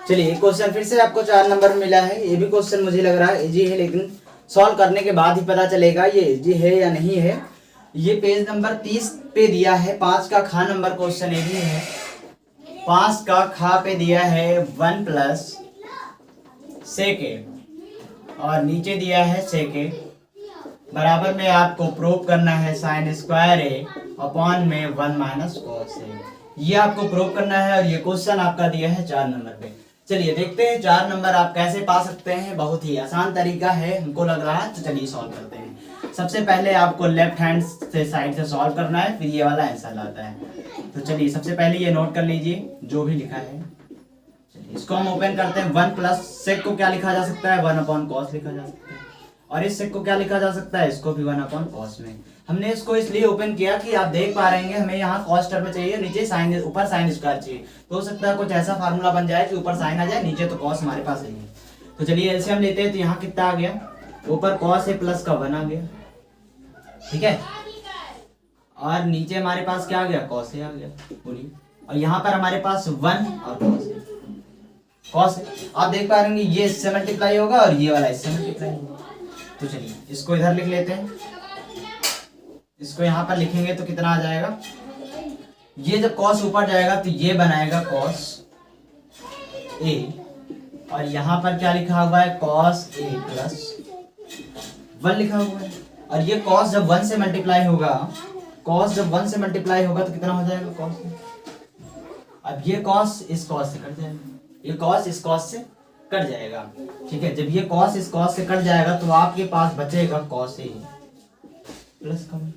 चलिए क्वेश्चन फिर से आपको 4 नंबर में मिला है। ये भी क्वेश्चन मुझे लग रहा है इजी है, लेकिन सॉल्व करने के बाद ही पता चलेगा ये इजी है या नहीं है। ये पेज नंबर 30 पे दिया है, 5 का खा नंबर क्वेश्चन ये भी है। 5 का खा पे दिया है 1 प्लस सेक ए, और नीचे दिया है सेक ए बराबर में आपको प्रूव करना है साइन स्क्वायर ए अपॉन में 1 माइनस कॉस ए। ये आपको प्रूव करना है, और ये क्वेश्चन आपका दिया है 4 नंबर पे। चलिए देखते हैं 4 नंबर आप कैसे पा सकते हैं। बहुत ही आसान तरीका है हमको लग रहा है, तो चलिए सॉल्व करते हैं। सबसे पहले आपको लेफ्ट हैंड से साइड से सॉल्व करना है, फिर ये वाला आंसर आता है। तो चलिए सबसे पहले ये नोट कर लीजिए जो भी लिखा है। चलिए इसको हम ओपन करते हैं। 1 प्लस सेक को क्या लिखा जा सकता है, 1 अपॉन कॉस लिखा जा सकता है, और इस सेक को क्या लिखा जा सकता है, इसको भी 1 अपॉन कॉस में। हमने इसको इसलिए ओपन किया कि आप देख पा रहे हैं हमें यहाँ कॉस टर्म चाहिए, नीचे साइन, ऊपर साइन स्क्वायर चाहिए। तो हो सकता है कुछ ऐसा फार्मूला बन जाए कि ऊपर साइन आ जाए, नीचे तो कॉस हमारे पास नहीं है। तो चलिए एलसीएम लेते हैं। तो यहाँ कितना आ गया, ऊपर कॉस ए प्लस का 1 आ गया। ठीक है, और नीचे हमारे पास क्या आ गया, कॉस ए आ गया। बोलिए, और यहाँ पर हमारे पास 1 और कॉस ए। कॉस आप देख पा रहे हैं ये इससे मल्टीप्लाई होगा और ये वाला इससे मल्टीप्लाई होगा। तो चलिए इसको इधर लिख लेते हैं। इसको यहाँ पर लिखेंगे तो कितना आ जाएगा, ये जब कॉस ऊपर जाएगा तो ये बनाएगा कॉस ए, और यहाँ पर क्या लिखा हुआ है, कॉस ए प्लस 1 लिखा हुआ है। और ये कॉस जब 1 से मल्टीप्लाई होगा, कॉस जब 1 से मल्टीप्लाई होगा तो कितना हो जाएगा, कॉस। अब ये कॉस इस कॉस से कट जाएगा, ये कॉस इस कॉस से कट जाएगा। ठीक है, जब ये कॉस इस कॉस से कट जाएगा तो आपके पास बचेगा कॉस ए प्लस का 1,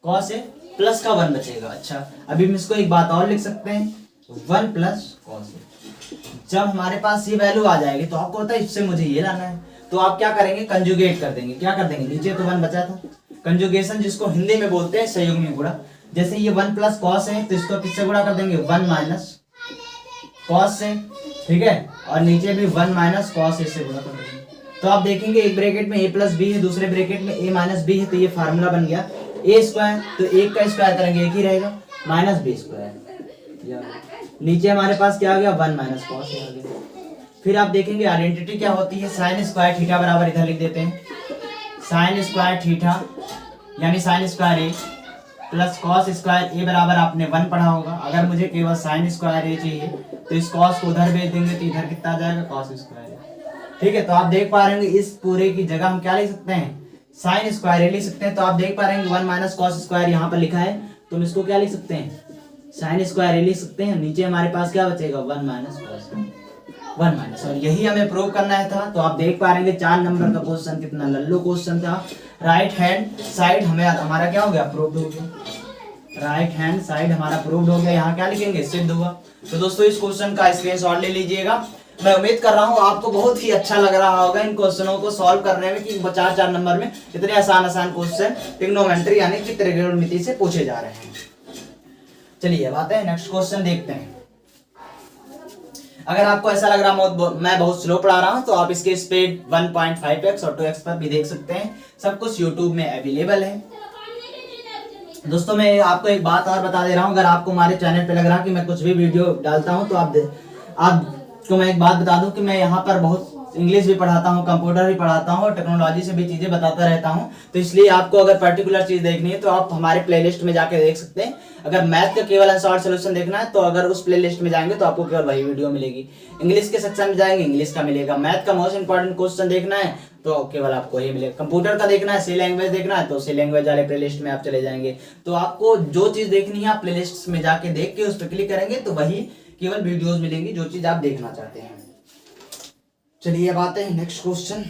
कॉस ए प्लस का 1 बचेगा। अच्छा, अभी हम इसको एक बात और लिख सकते हैं, 1 प्लस कॉस ए। जब हमारे पास ये वैल्यू आ जाएगी तो आपको होता है इससे मुझे ये लाना है, तो आप क्या करेंगे, कंजुगेट कर देंगे। क्या कर देंगे, नीचे तो 1 बचा था, कंजुगेशन जिसको हिंदी में बोलते हैं संयुग्मी गुणा। जैसे ये 1 प्लस कॉस है तो इसको किससे गुणा कर देंगे, 1 माइनस कॉस से। ठीक है, और नीचे भी 1 माइनस कॉस ए से गुणा कर देंगे। तो आप देखेंगे एक ब्रैकेट में a प्लस बी है, दूसरे ब्रैकेट में a माइनस बी है, तो ये फार्मूला बन गया a स्क्वायर। तो 1 का स्क्वायर करेंगे 1 ही रहेगा, माइनस बी स्क्वायर। नीचे हमारे पास क्या आ गया, 1 माइनस कॉस ए आ गया। फिर आप देखेंगे आइडेंटिटी क्या होती है, साइन स्क्वायर थीटा बराबर इधर लिख देते हैं साइन स्क्वायर थीटा यानी sine square a plus cos square ए बराबर आपने 1 पढ़ा होगा। अगर मुझे केवल साइन स्क्वायर ए चाहिए तो इस कॉस को उधर भेज देंगे तो इधर कितना आ जाएगा कॉस स्क्वायर ए। ठीक है, तो आप देख पा रहे होंगे इस पूरे की जगह हम क्या लिख सकते हैं साइन स्क्वायर ए लिख सकते हैं। तो आप देख पा रहे हैं 1 माइनस कॉस स्क्वायर यहाँ पर लिखा है, तो हम इसको क्या लिख सकते हैं साइन स्क्वायर ए लिख सकते हैं। नीचे हमारे पास क्या बचेगा 1 माइनस कॉस 1 माइनस, और यही हमें प्रूव करना है था। तो आप देख पा रहे हैं 4 नंबर का क्वेश्चन कितना लल्लू क्वेश्चन था। राइट हैंड साइड हमें हमारा क्या हो गया प्रूव्ड हो गया, राइट हैंड साइड हमारा प्रूव्ड हो गया। यहाँ क्या लिखेंगे सिद्ध हुआ। तो दोस्तों इस क्वेश्चन का स्क्रीनशॉट ले लीजिएगा। मैं उम्मीद कर रहा हूँ आपको बहुत ही अच्छा लग रहा होगा इन क्वेश्चनों को सॉल्व करने में कि 4 नंबर में इतने आसान क्वेश्चन ट्रिग्नोमेट्री यानी कि त्रिकोणमिति से पूछे जा रहे हैं। चलिए अब आते हैं नेक्स्ट क्वेश्चन देखते हैं। अगर आपको ऐसा लग रहा मैं बहुत स्लो पढ़ा रहा हूं तो आप इसके स्पीड 1.5x और 2x पर भी देख सकते हैं। सब कुछ YouTube में अवेलेबल है। दोस्तों मैं आपको एक बात और बता दे रहा हूं, अगर आपको हमारे चैनल पे लग रहा है कि मैं कुछ भी वीडियो डालता हूं तो आपको मैं एक बात बता दूं कि मैं यहाँ पर बहुत इंग्लिश भी पढ़ाता हूँ, कंप्यूटर भी पढ़ाता हूँ और टेक्नोलॉजी से भी चीजें बताता रहता हूँ। तो इसलिए आपको अगर पर्टिकुलर चीज देखनी है तो आप हमारे प्लेलिस्ट में जाके देख सकते हैं। अगर मैथ का केवल शॉर्ट सोल्यूशन देखना है तो अगर उस प्लेलिस्ट में जाएंगे तो आपको केवल वही वीडियो मिलेगी। इंग्लिश के सेक्शन में जाएंगे इंग्लिश का मिलेगा। मैथ का मोस्ट इंपॉर्टेंट क्वेश्चन देखना है तो केवल आपको यही मिलेगा। कंप्यूटर का देखना है, सी लैंग्वेज देखना है तो सी लैंग्वेज वाले प्लेलिस्ट में आप चले जाएंगे। तो आपको जो चीज देखनी है आप प्लेलिस्ट में जाके देख के उस पर क्लिक करेंगे तो वही केवल वीडियोज मिलेंगी जो चीज आप देखना चाहते हैं। चलिए अब आते हैं नेक्स्ट क्वेश्चन।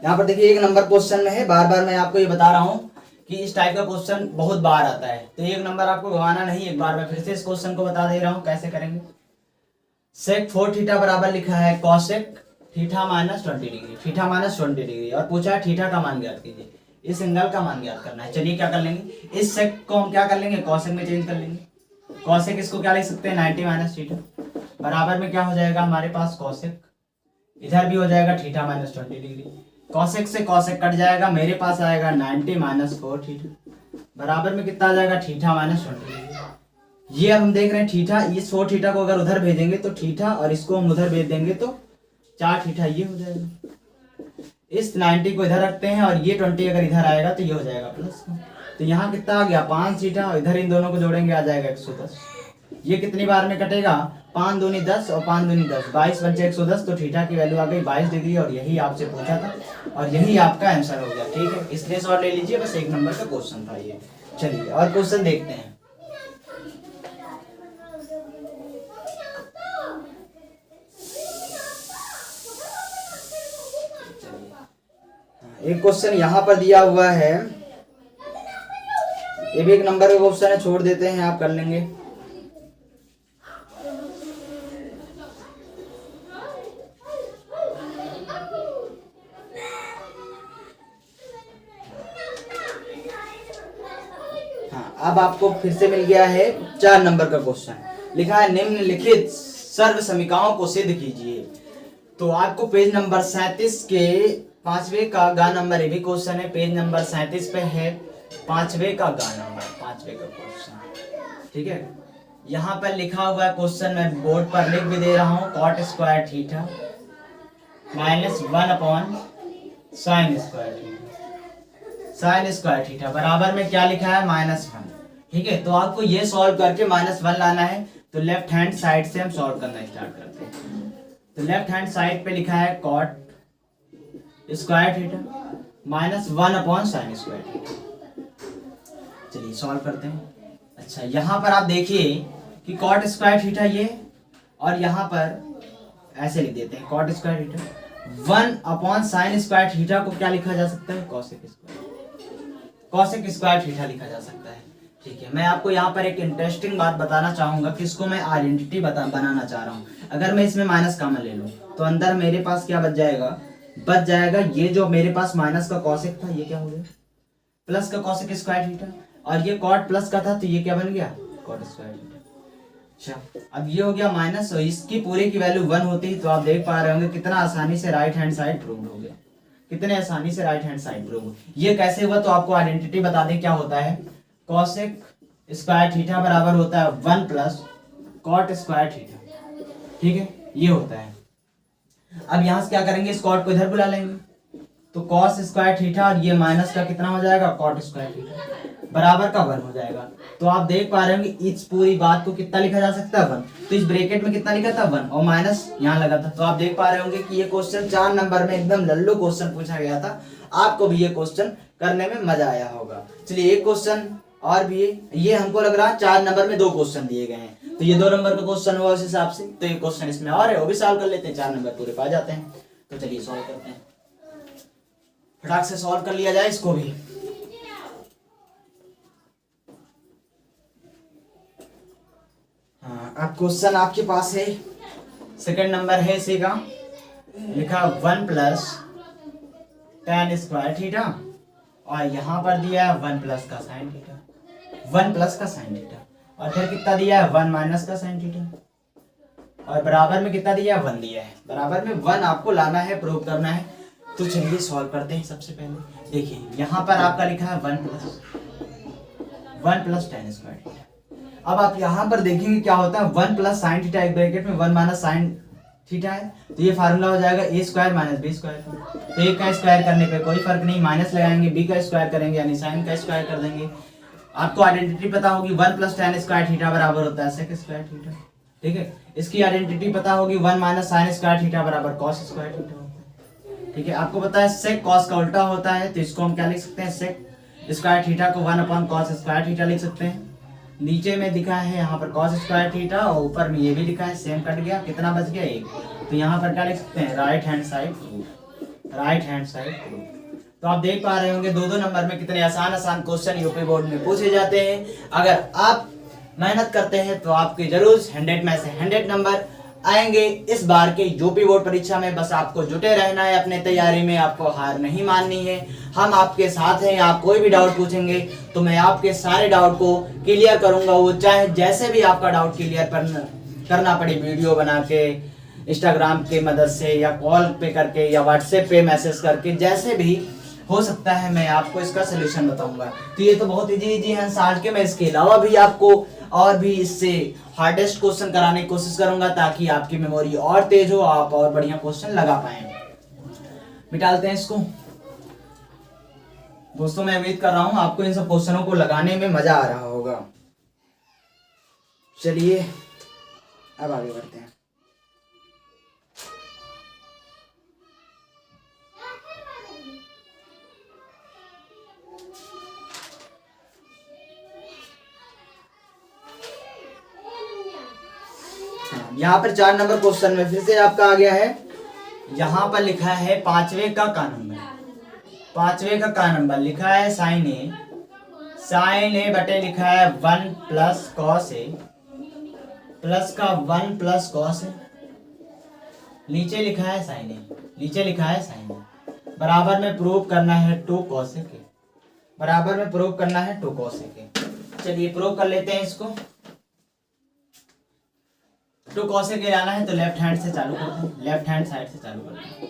यहाँ पर देखिए 1 नंबर क्वेश्चन में है, बार बार मैं आपको ये बता रहा हूं कि इस टाइप का क्वेश्चन बहुत बार आता है तो 1 नंबर आपको गवाना नहीं। एक बार मैं फिर से इस क्वेश्चन को बता दे रहा हूं कैसे करेंगे। सेक 4 थीटा बराबर लिखा है cosec theta minus 20 degree, theta minus 20 degree, और पूछा है थीटा का मान ज्ञात कीजिए। इस एंगल का मान ज्ञात करना है। चलिए क्या कर लेंगे, इस सेक को हम क्या कर लेंगे कॉसेक में चेंज कर लेंगे। कॉसेक इसको क्या लिख सकते हैं 90 माइनस थीटा बराबर में क्या हो जाएगा हमारे पास कॉसेक, इधर भी हो जाएगा थीटा माइनस 20 डिग्री। कॉसेक से कॉसेक कट जाएगा, मेरे पास आएगा 90 माइनस 4 थीटा बराबर में कितना आ जाएगा थीटा माइनस 20 डिग्री। ये हम देख रहे हैं थीटा, इस 4 थीटा को अगर उधर भेजेंगे तो थीटा, और इसको हम उधर भेज देंगे तो 4 थीटा ये हो जाएगा। इस 90 को इधर रखते हैं और ये 20 अगर इधर आएगा तो ये हो जाएगा प्लस। तो यहाँ कितना आ गया 5 थीटा, और इधर इन दोनों को जोड़ेंगे आ जाएगा 110। ये कितनी बार में कटेगा 5 दूनी 10 और 5 दूनी 10, 22 बचे 110। तो थीटा की वैल्यू आ गई 22 डिग्री और यही आपसे पूछा था और यही आपका आंसर हो गया। ठीक है, इसलिए शॉर्ट ले लीजिए, बस 1 नंबर का क्वेश्चन था ये। चलिए और क्वेश्चन देखते हैं। एक क्वेश्चन यहाँ पर दिया हुआ है, ये भी 1 नंबर का क्वेश्चन है, छोड़ देते हैं आप कर लेंगे। हाँ अब आपको फिर से मिल गया है 4 नंबर का क्वेश्चन, लिखा है निम्नलिखित सर्व समीकरणों को सिद्ध कीजिए। तो आपको पेज नंबर 37 के 5वें का गा नंबर, ये भी क्वेश्चन है पेज नंबर 37 पे है 5वें का गा नंबर, 5वें का क्वेश्चन। ठीक है, यहाँ पर लिखा हुआ है क्वेश्चन, मैं बोर्ड पर लिख भी दे रहा हूँ, cot square theta minus 1 upon sine square theta, sine square theta बराबर में क्या लिखा है -1। ठीक है, तो आपको ये सॉल्व करके -1 लाना है। तो लेफ्ट हैंड साइड से हम सॉल्व करना स्टार्ट करते हैं। तो लेफ्ट हैंड साइड पे लिखा है cot square theta -1 upon sine square theta. चलिए सॉल्व करते हैं। अच्छा यहाँ पर आप देखिए कि कॉट स्क्वायर थीटा ये, और यहाँ पर ऐसे लिख देते हैं cot square theta 1 upon sine square theta को क्या लिखा जा सकता है cosec square, cosec square theta लिखा जा सकता है। ठीक है, मैं आपको यहाँ पर एक इंटरेस्टिंग बात बताना चाहूंगा कि इसको मैं आइडेंटिटी बनाना चाह रहा हूँ। अगर मैं इसमें माइनस कॉमन ले लूँ तो अंदर मेरे पास क्या बच जाएगा, ये जो मेरे पास माइनस का कॉसेक था ये क्या हो गया प्लस का कॉसेक स्क्वायर थीटा, और ये कॉट प्लस का था तो ये क्या बन गया कॉट स्क्वायर थीटा। अच्छा अब ये हो गया माइनस, और इसकी पूरे की वैल्यू 1 होती तो आप देख पा रहे होंगे कितना आसानी से राइट हैंड साइड प्रूव हो गया। कितने आसानी से राइट हैंड साइड प्रूव। ये कैसे हुआ तो आपको आइडेंटिटी बता दें क्या होता है। कॉसेक स्क्वायर थीटा बराबर होता है 1 प्लस कॉट स्क्वायर थीटा, ठीक है, ये होता है। अब यहां से क्या करेंगे, इस कॉट को इधर बुला लेंगे, तो कॉस स्क्वायर थीटा और ये माइनस का कितना हो जाएगा कॉट स्क्वायर थीटा बराबर का 1 हो जाएगा। तो आप देख पा रहे होंगे इस पूरी बात को कितना लिखा जा सकता है 1, तो इस ब्रैकेट में कितना लिखा था 1 और माइनस यहाँ लगा था। तो आप देख पा रहे होंगे कि ये क्वेश्चन 4 नंबर में एकदम लल्लू क्वेश्चन पूछा गया था। आपको भी ये क्वेश्चन करने में मजा आया होगा। चलिए एक क्वेश्चन और भी है, ये हमको लग रहा है 4 नंबर में 2 क्वेश्चन दिए गए हैं, तो ये 2 नंबर का क्वेश्चन हुआ उस हिसाब से। तो ये क्वेश्चन इसमें और है, वो भी सॉल्व कर लेते हैं, 4 नंबर पूरे पा जाते हैं। तो चलिए सॉल्व करते हैं, फटाक से सॉल्व कर लिया जाए इसको भी। हाँ, अब क्वेश्चन आपके पास है, सेकंड नंबर है इसी का, लिखा 1 प्लस tan स्क्वायर थीटा और यहाँ पर दिया है 1 प्लस का साइन थीटा, 1 प्लस का साइन थीटा, और फिर कितना दिया है 1 माइनस का साइन थीटा, और बराबर में कितना दिया है 1 दिया है। बराबर में 1 आपको लाना है, प्रूव करना है। तो चलिए सॉल्व करते हैं। सबसे पहले देखिए यहाँ पर आपका लिखा है 1 प्लस tan स्क्वायर थीटा। अब आप यहाँ पर देखेंगे क्या होता है, 1 प्लस साइन थीटा एक ब्रैकेट में 1 माइनस साइन थीटा है, तो ये फार्मूला हो जाएगा a square minus B square. तो a का स्क्वायर करने पे कोई फर्क नहीं, माइनस लगाएंगे, b का स्क्वायर करेंगे यानी साइन का स्क्वायर कर देंगे। आपको आइडेंटिटी पता होगी 1 प्लस tan स्क्वायर थीटा बराबर होता है sec स्क्वायर थीटा, ठीक है। इसकी आइडेंटिटी पता होगी 1 माइनस साइन स्क्वायर थीटा बराबर कॉस स्क्वायर थीटा होता है, ठीक है। आपको पता है सेक कॉस का उल्टा होता है, तो इसको हम क्या लिख सकते हैं, सेक स्क्वायर थीटा को 1 अपॉन कॉस स्क्वायर थीटा लिख सकते हैं। नीचे में दिखा है यहाँ पर कॉस स्क्वायर थीटा और ऊपर में ये भी लिखा है, सेम कट गया, कितना बच गया 1। तो यहाँ पर क्या लिख सकते हैं, right hand side proof, right hand side proof. तो आप देख पा रहे होंगे 2-2 नंबर में कितने आसान आसान क्वेश्चन यूपी बोर्ड में पूछे जाते हैं। अगर आप मेहनत करते हैं तो आपके जरूर 100 में से 100 नंबर आएंगे इस बार के यूपी बोर्ड परीक्षा में। बस आपको जुटे रहना है अपने तैयारी में, आपको हार नहीं माननी है, हम आपके साथ हैं। आप कोई भी डाउट पूछेंगे तो मैं आपके सारे डाउट को क्लियर करूंगा, वो चाहे जैसे भी आपका डाउट क्लियर करना पड़े, वीडियो बना के, इंस्टाग्राम की मदद से, या कॉल पे करके, या व्हाट्सएप पे मैसेज करके, जैसे भी हो सकता है मैं आपको इसका सोल्यूशन बताऊंगा। तो ये तो बहुत इजी है साल के, मैं इसके अलावा भी आपको और भी इससे हार्डेस्ट क्वेश्चन कराने की कोशिश करूंगा ताकि आपकी मेमोरी और तेज हो, आप और बढ़िया क्वेश्चन लगा पाए। मिटालते हैं इसको दोस्तों। मैं उम्मीद कर रहा हूं आपको इन सब क्वेश्चनों को लगाने में मजा आ रहा होगा। चलिए अब आगे बढ़ते हैं। यहाँ पर 4 नंबर क्वेश्चन में फिर से आपका आ गया है, यहाँ पर लिखा है 5वें का नंबर, 5वें का नंबर लिखा है साइन ए बटे लिखा है 1 प्लस कॉस ए प्लस का 1 प्लस कॉस ए, नीचे लिखा है साइन ए, नीचे लिखा है साइन ए, बराबर में प्रूव करना है 2 कॉस ए के, बराबर में प्रूव करना है 2 कॉस ए के। चलिए प्रूव कर लेते हैं इसको। 2 कॉस ए के लाना है तो लेफ्ट हैंड से चालू करते हैं, लेफ्ट हैंड साइड से चालू करते हैं।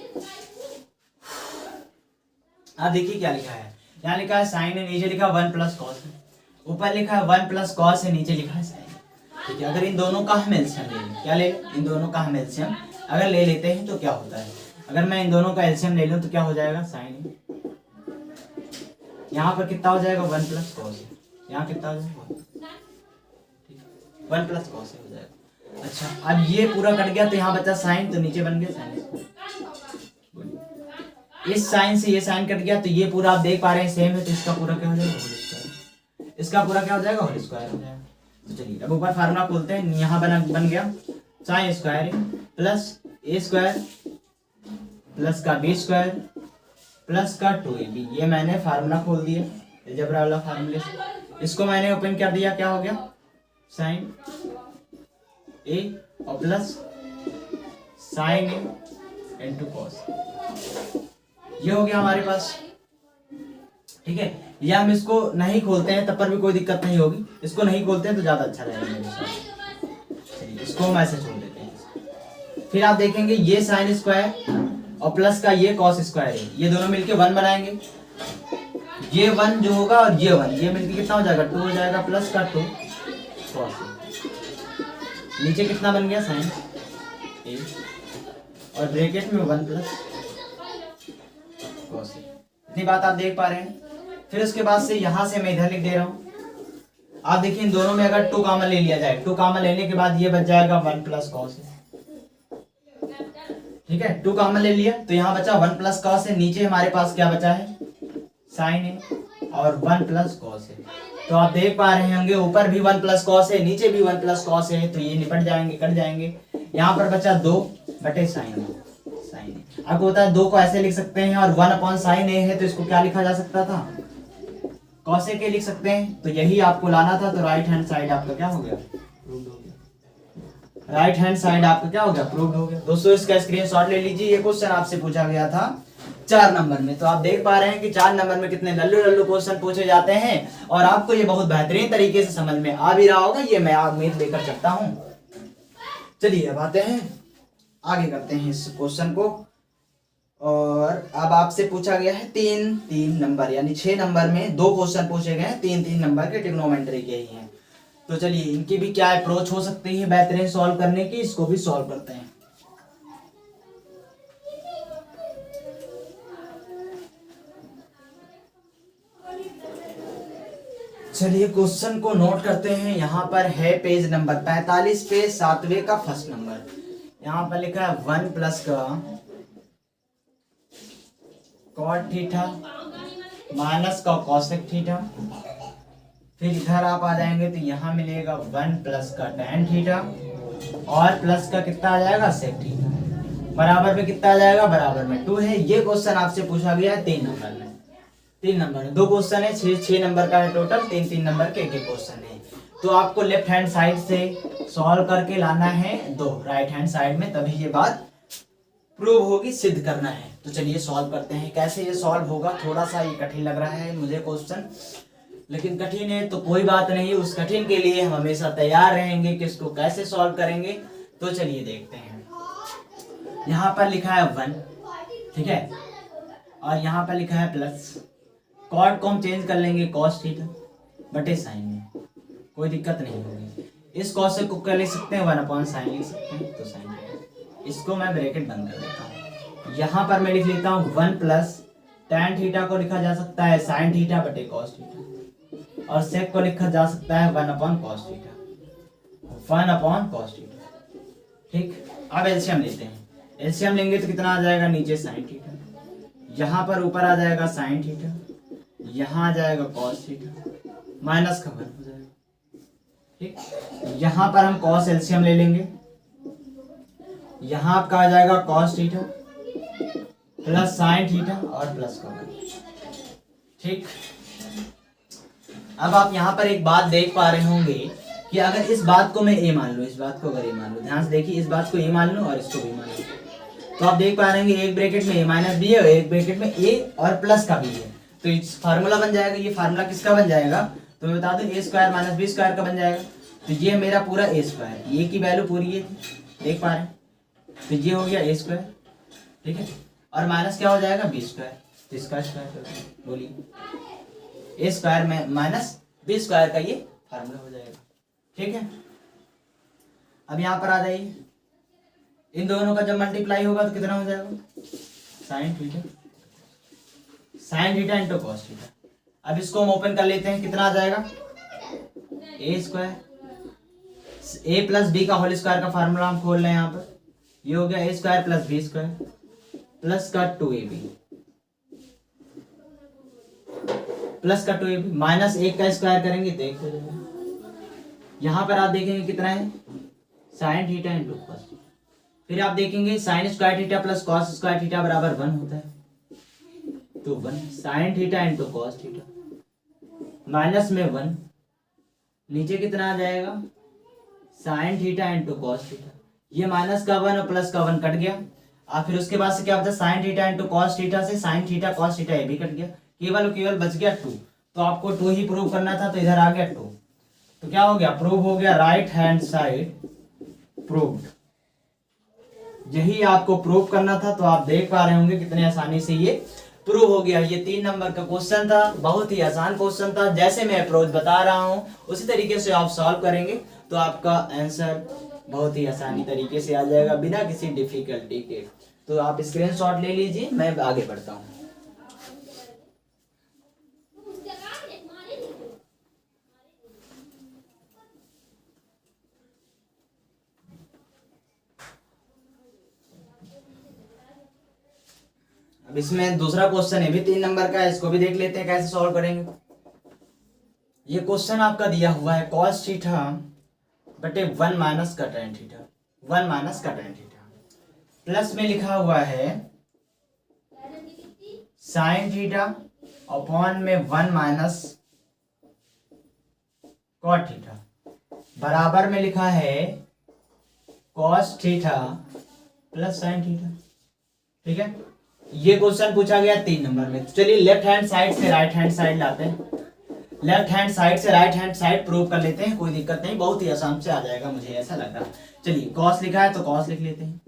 अब देखिए क्या लिखा है, यहाँ लिखा है साइन है, नीचे लिखा 1 प्लस कॉस है, ऊपर लिखा है 1 प्लस कॉस है, नीचे लिखा है साइन। ठीक है, अगर इन दोनों का हम एलसीएम ले लें, क्या ले लें, इन दोनों का हम एलसीएम अगर ले लेते हैं तो क्या होता है, अगर मैं इन दोनों का एलसीएम ले लूं तो क्या हो जाएगा, साइन। यहाँ पर कितना हो जाएगा 1 प्लस कॉस, यहाँ कितना हो जाएगा 1 प्लस कॉस हो जाएगा। अच्छा अब ये पूरा कट गया तो यहाँ बचा साइन, तो नीचे बन गया साइन। इस साइन से ये साइन कट गया तो ये पूरा आप देख पा रहे हैं सेम है, तो इसका पूरा क्या हो जाएगा, होल स्क्वायर। इसका पूरा क्या हो जाएगा, होल स्क्वायर हो जाएगा। तो चलिए अब ऊपर फार्मूला खोलते हैं, यहाँ बन गया साइन स्क्वायर प्लस ए स्क्वायर प्लस का बी स्क्वायर प्लस का 2ab। ये मैंने फार्मूला खोल दिया अलजेब्रा वाला फार्मूले से, इसको मैंने ओपन कर दिया, क्या हो गया साइन ए और प्लस साइन ए इनटू कॉस, ये हो गया हमारे पास। ठीक है, या हम इसको नहीं खोलते हैं तब पर भी कोई दिक्कत नहीं होगी, इसको नहीं खोलते हैं तो ज्यादा अच्छा रहेगा मेरे साथ। चलिए इसको हम ऐसे छोड़ देते हैं। फिर आप देखेंगे ये साइन स्क्वायर और प्लस का ये कॉस स्क्वायर है, ये दोनों मिलके 1 बनाएंगे। ये 1 जो होगा और ये 1 ये मिलके कितना हो जाएगा 2 हो जाएगा, प्लस का 2 कॉस ए। नीचे कितना बन गया साइन ए और ब्रैकेट में 1 प्लस कॉस ए। इतनी बात आप देख पा रहे हैं। फिर उसके बाद से यहां से मैं इधर लिख दे रहा हूं। आप देखिए इन दोनों में अगर 2 कॉमन ले लिया जाए, 2 कॉमन लेने के बाद ये बच जाएगा 1 प्लस कॉस है। ठीक है, 2 कॉमन ले लिया तो यहाँ बचा 1 प्लस कॉस है। नीचे हमारे पास क्या बचा है साइन है और 1 प्लस कॉस है। तो आप देख पा रहे होंगे ऊपर भी 1 प्लस कॉस है, नीचे भी 1 प्लस कॉस है, तो ये निपट जाएंगे, कट जाएंगे। यहाँ पर बचा 2 बटे साइन साइन। आपको पता है 2 को ऐसे लिख सकते हैं और 1 अपॉन साइन ए है तो इसको क्या लिखा जा सकता था कॉस ए के लिख सकते हैं। तो यही आपको लाना था। तो राइट हैंड साइड आपका क्या हो गया प्रूव्ड हो गया। राइट हैंड साइड आपका क्या हो गया प्रूव्ड हो गया। दोस्तों इसका स्क्रीनशॉट ले लीजिए। ये क्वेश्चन आपसे पूछा गया था 4 नंबर में। तो आप देख पा रहे हैं कि 4 नंबर में कितने लल्लू लल्लू क्वेश्चन पूछे जाते हैं और आपको ये बहुत बेहतरीन तरीके से समझ में आ भी रहा होगा, ये मैं उम्मीद लेकर चलता हूं। चलिए अब आते हैं आगे करते हैं इस क्वेश्चन को। और अब आपसे पूछा गया है 3 नंबर यानी 6 नंबर में 2 क्वेश्चन पूछे गए हैं 3 नंबर के ट्रिग्नोमेट्री के ही हैं। तो चलिए इनकी भी क्या अप्रोच हो सकती है बेहतरीन सॉल्व करने की, इसको भी सॉल्व करते हैं। चलिए क्वेश्चन को नोट करते हैं। यहाँ पर है पेज नंबर 45 पे 7वें का फर्स्ट नंबर। यहाँ पर लिखा है 1 प्लस का कॉट थीटा माइनस का कॉसेक थीटा। फिर इधर आप आ जाएंगे तो यहाँ मिलेगा 1 प्लस का टैन थीटा और प्लस का कितना आ जाएगा सेक थीटा। बराबर में कितना आ जाएगा बराबर में 2 है। ये क्वेश्चन आपसे पूछा गया है 3 नंबर में। 3 नंबर में 2 क्वेश्चन है, 6 नंबर का है टोटल। 3 नंबर के एक क्वेश्चन है। तो आपको लेफ्ट हैंड साइड से सॉल्व करके लाना है 2 राइट हैंड साइड में, तभी ये बात प्रूव होगी, सिद्ध करना है। तो चलिए सॉल्व करते हैं। कैसे ये सॉल्व होगा, थोड़ा सा ये कठिन लग रहा है मुझे क्वेश्चन, लेकिन कठिन है तो कोई बात नहीं, उस कठिन के लिए हम हमेशा तैयार रहेंगे कि इसको कैसे सॉल्व करेंगे। तो चलिए देखते हैं। यहाँ पर लिखा है 1, ठीक है, और यहाँ पर लिखा है प्लस। कॉट को हम चेंज कर लेंगे कॉस थीटा बटे साइन में, कोई दिक्कत नहीं होगी। इस कॉस को क्या लिख सकते हैं 1 अपॉन साइन लिख सकते हैं, तो साइन थीटा। इसको मैं ब्रैकेट बंद कर देता हूँ। यहाँ पर मैं लिख लेता हूँ 1 प्लस टैन थीटा को लिखा जा सकता है साइन थीटा बटे कॉस थीटा और सेक को लिखा जा सकता है 1 upon cos theta 1 upon cos theta. ठीक, अब एलसीएम लेते हैं। एलसीएम लेंगे तो कितना आ जाएगा नीचे साइन थीटा, यहाँ पर ऊपर आ जाएगा साइन थीटा, यहाँ आ जाएगा कॉस थीटा माइनस का 1 हो जाएगा। ठीक, यहाँ पर हम कॉस एलसीएम ले लेंगे। यहाँ आपका आ जाएगा cos theta plus sign theta और प्लस का 1। ठीक, अब आप यहाँ पर एक बात देख पा रहे होंगे कि अगर इस बात को मैं ए मान लूं, इस बात को अगर ए मान लूं, ध्यान से देखिए, इस बात को ए मान लूं और इसको भी मान लूं, तो आप देख पा रहे हैं एक ब्रैकेट में ए माइनस बी है और एक ब्रैकेट में ए और प्लस का बी है। तो इस फार्मूला बन जाएगा। ये फार्मूला किसका बन जाएगा तो मैं बता दूं ए स्क्वायर माइनस बी स्क्वायर का बन जाएगा। तो ये मेरा पूरा ए स्क्वायर, ये की वैल्यू पूरी है, देख पा रहे हैं। तो ये हो गया ए स्क्वायर, ठीक है, और माइनस क्या हो जाएगा बी स्क्वायर। तो इसका स्क्वायर बोलिए ए स्क्वायर में माइनस बी स्क्वायर का ये फार्मूला हो जाएगा। ठीक है, अब यहाँ पर आ जाइए। इन दोनों का जब मल्टीप्लाई होगा तो कितना हो जाएगा sine theta into cos theta. अब इसको हम ओपन कर लेते हैं, कितना आ जाएगा a square a plus b का होल स्क्वायर का फार्मूला हम खोल रहे हैं यहाँ पर। ये हो गया a square plus b square plus का 2ab प्लस का 2ab माइनस 1 का स्क्वायर करेंगे तो 1 हो जाएगा। यहाँ पर आप देखेंगे कितना है साइन थीटा इंटू कॉस। फिर आप देखेंगे sign square theta plus cos square theta बराबर 1 होता है। तो 1 sine theta into cos theta minus में 1, नीचे कितना आ जाएगा sine theta into cos theta. ये माइनस का 1 और प्लस का 1 कट गया। और फिर उसके बाद से क्या होता है sine theta into cos theta से साइन थीटा कॉस थीटा ये भी कट गया। केवल बच गया 2। तो आपको 2 ही प्रूव करना था, तो इधर आ गया 2। तो क्या हो गया प्रूव हो गया, राइट हैंड साइड प्रूव्ड। यही आपको प्रूव करना था। तो आप देख पा रहे होंगे कितने आसानी से ये प्रूव हो गया। ये 3 नंबर का क्वेश्चन था, बहुत ही आसान क्वेश्चन था। जैसे मैं अप्रोच बता रहा हूँ उसी तरीके से आप सॉल्व करेंगे तो आपका आंसर बहुत ही आसानी तरीके से आ जाएगा बिना किसी डिफिकल्टी के। तो आप स्क्रीनशॉट ले लीजिए, मैं आगे बढ़ता हूँ। अब इसमें दूसरा क्वेश्चन है भी 3 नंबर का है, इसको भी देख लेते हैं कैसे सॉल्व करेंगे। ये क्वेश्चन आपका दिया हुआ है cos थीटा बटे 1 माइनस का tan थीटा, 1 माइनस का tan थीटा, प्लस में लिखा हुआ है sin थीटा अपॉन में 1 माइनस cot थीटा, बराबर में लिखा है cos theta plus sin theta. ठीक है, ये क्वेश्चन पूछा गया 3 नंबर में। तो चलिए लेफ्ट हैंड साइड से राइट हैंड साइड लाते हैं, लेफ्ट हैंड साइड से राइट हैंड साइड प्रूव कर लेते हैं, कोई दिक्कत नहीं, बहुत ही आसान से आ जाएगा, मुझे ऐसा लग रहा है। चलिए cos लिखा है तो cos लिख लेते हैं।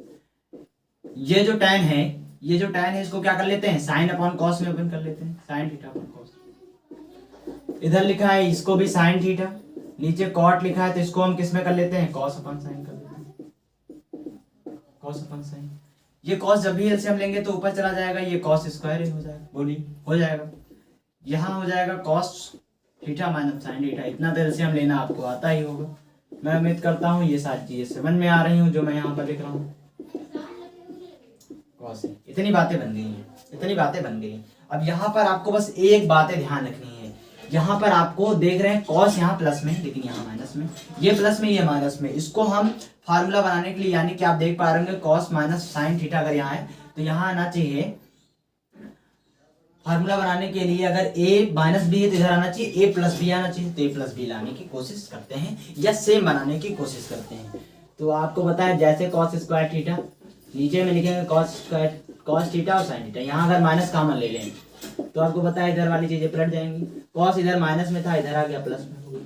ये जो tan है, ये जो tan है इसको क्या कर लेते हैं, sin अपॉन cos में ओपन कर लेते हैं, sin थीटा अपॉन cos। इधर लिखा है इसको भी sin थीटा, नीचे cot लिखा है तो इसको हम किस में कर लेते हैं, cos अपॉन sin कर लेते हैं, cos अपॉन sin। ये cos जब भी एलसीएम लेंगे तो ऊपर चला जाएगा, ये cos स्क्वायर ही हो जाएगा, बोलिए हो जाएगा। यहाँ हो जाएगा cos theta minus sin theta, इतना तो एलसीएम लेना आपको आता ही होगा। मैं उम्मीद करता हूँ ये सारी चीजें समझ में आ रही हूँ जो मैं यहाँ पर लिख रहा हूँ। cos इतनी बातें बन गई हैं, इतनी बातें बन गई हैं। अब यहाँ पर आपको बस एक बातें ध्यान रखनी है। यहाँ पर आपको देख रहे हैं cos यहाँ प्लस में लेकिन यहाँ माइनस में, ये प्लस में ये माइनस में, इसको हम फार्मूला बनाने के लिए यानी कि आप देख पा रहे होंगे cos माइनस साइन थीटा अगर यहाँ है तो यहाँ आना चाहिए फार्मूला बनाने के लिए, अगर a माइनस बी है तो इधर आना चाहिए a प्लस बी आना चाहिए। तो a प्लस बी लाने की कोशिश करते हैं या सेम बनाने की कोशिश करते हैं। तो आपको बताया जैसे cos स्क्वायर थीटा, नीचे में लिखेंगे cos थीटा और sin थीटा, यहाँ अगर माइनस कॉमन ले लें तो आपको पता है इधर वाली चीजें पलट जाएंगी। cos इधर माइनस में था, इधर आ गया प्लस में,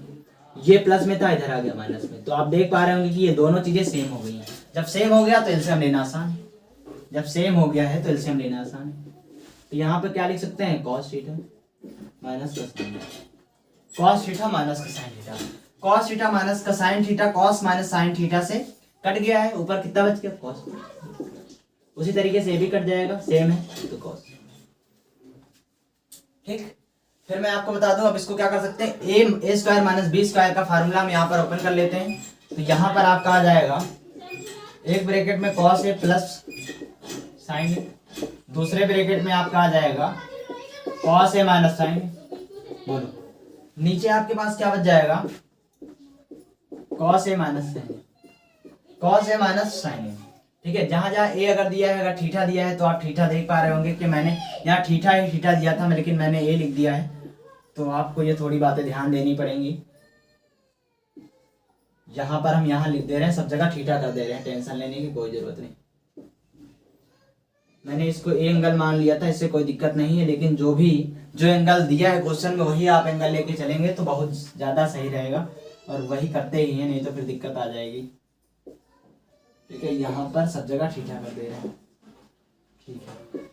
ये प्लस में था, इधर आ गया माइनस में। तो आप देख पा रहे होंगे कि ये दोनों चीजें सेम हो गई हैं। जब सेम हो गया तो एलसीएम लेना आसान है, जब सेम हो गया है तो एलसीएम लेना आसान है। तो यहाँ पे क्या लिख सकते हैं, cos थीटा माइनस का sin, cos थीटा माइनस का sin theta, cos theta minus का sin theta, cos minus sin theta से कट गया है, ऊपर कितना बच गया, cos। उसी तरीके से ये भी कट जाएगा, सेम है तो cos। ठीक, फिर मैं आपको बता दूं अब इसको क्या कर सकते हैं, ए स्क्वायर माइनस बी स्क्वायर का फार्मूला हम यहाँ पर ओपन कर लेते हैं। तो यहाँ पर आपका आ जाएगा एक ब्रैकेट में cos ए प्लस sin ए, दूसरे ब्रैकेट में आपका आ जाएगा cos ए माइनस sin ए। बोलो नीचे आपके पास क्या बच जाएगा, cos ए माइनस sin ए, cos ए माइनस sin ए। ठीक है, जहां जहां ए अगर दिया है, अगर थीटा दिया है तो आप थीटा देख पा रहे होंगे कि मैंने यहाँ थीटा ही थीटा दिया था लेकिन मैंने ए लिख दिया है। तो आपको ये थोड़ी बातें ध्यान देनी पड़ेंगी। यहाँ पर हम यहाँ लिख दे रहे हैं, सब जगह थीटा कर दे रहे हैं, टेंशन लेने की कोई जरूरत नहीं। मैंने इसको ए एंगल मान लिया था, इससे कोई दिक्कत नहीं है, लेकिन जो एंगल दिया है क्वेश्चन में वही आप एंगल लेके चलेंगे तो बहुत ज्यादा सही रहेगा, और वही करते ही है, नहीं तो फिर दिक्कत आ जाएगी। ठीक है, यहाँ पर सब जगह थीटा कर दे रहे हैं। ठीक है,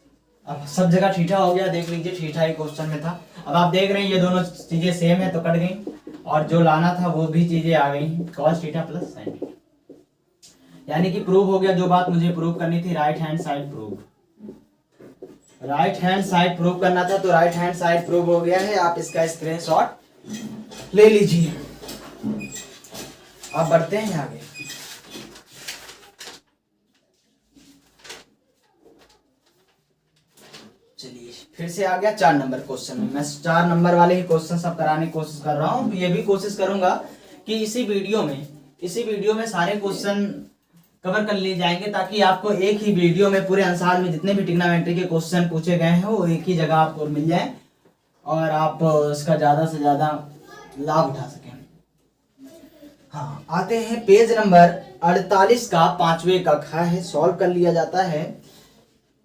अब सब जगह थीटा हो गया, देख लीजिए थीटा ही क्वेश्चन में था। अब आप देख रहे हैं ये दोनों चीजें सेम है तो कट गई, और जो लाना था वो भी चीजें आ गई, cos theta plus sin theta, यानी कि प्रूव हो गया जो बात मुझे प्रूव करनी थी, right hand side prove, right hand side prove करना था। तो राइट हैंड साइड प्रूव हो गया है, आप इसका स्क्रीनशॉट ले लीजिए। अब बढ़ते हैं आगे। चलिए फिर से आ गया 4 नंबर क्वेश्चन में। मैं 4 नंबर वाले ही क्वेश्चन सब कराने की कोशिश कर रहा हूँ। ये भी कोशिश करूंगा कि इसी वीडियो में सारे क्वेश्चन कवर कर लिए जाएंगे, ताकि आपको एक ही वीडियो में पूरे अंसार में जितने भी ट्रिग्नोमेट्री के क्वेश्चन पूछे गए हैं वो एक ही जगह आपको मिल जाए और आप उसका ज्यादा से ज्यादा लाभ उठा सकें। हाँ, आते हैं पेज नंबर 48 का 5वें कक्षा है, सॉल्व कर लिया जाता है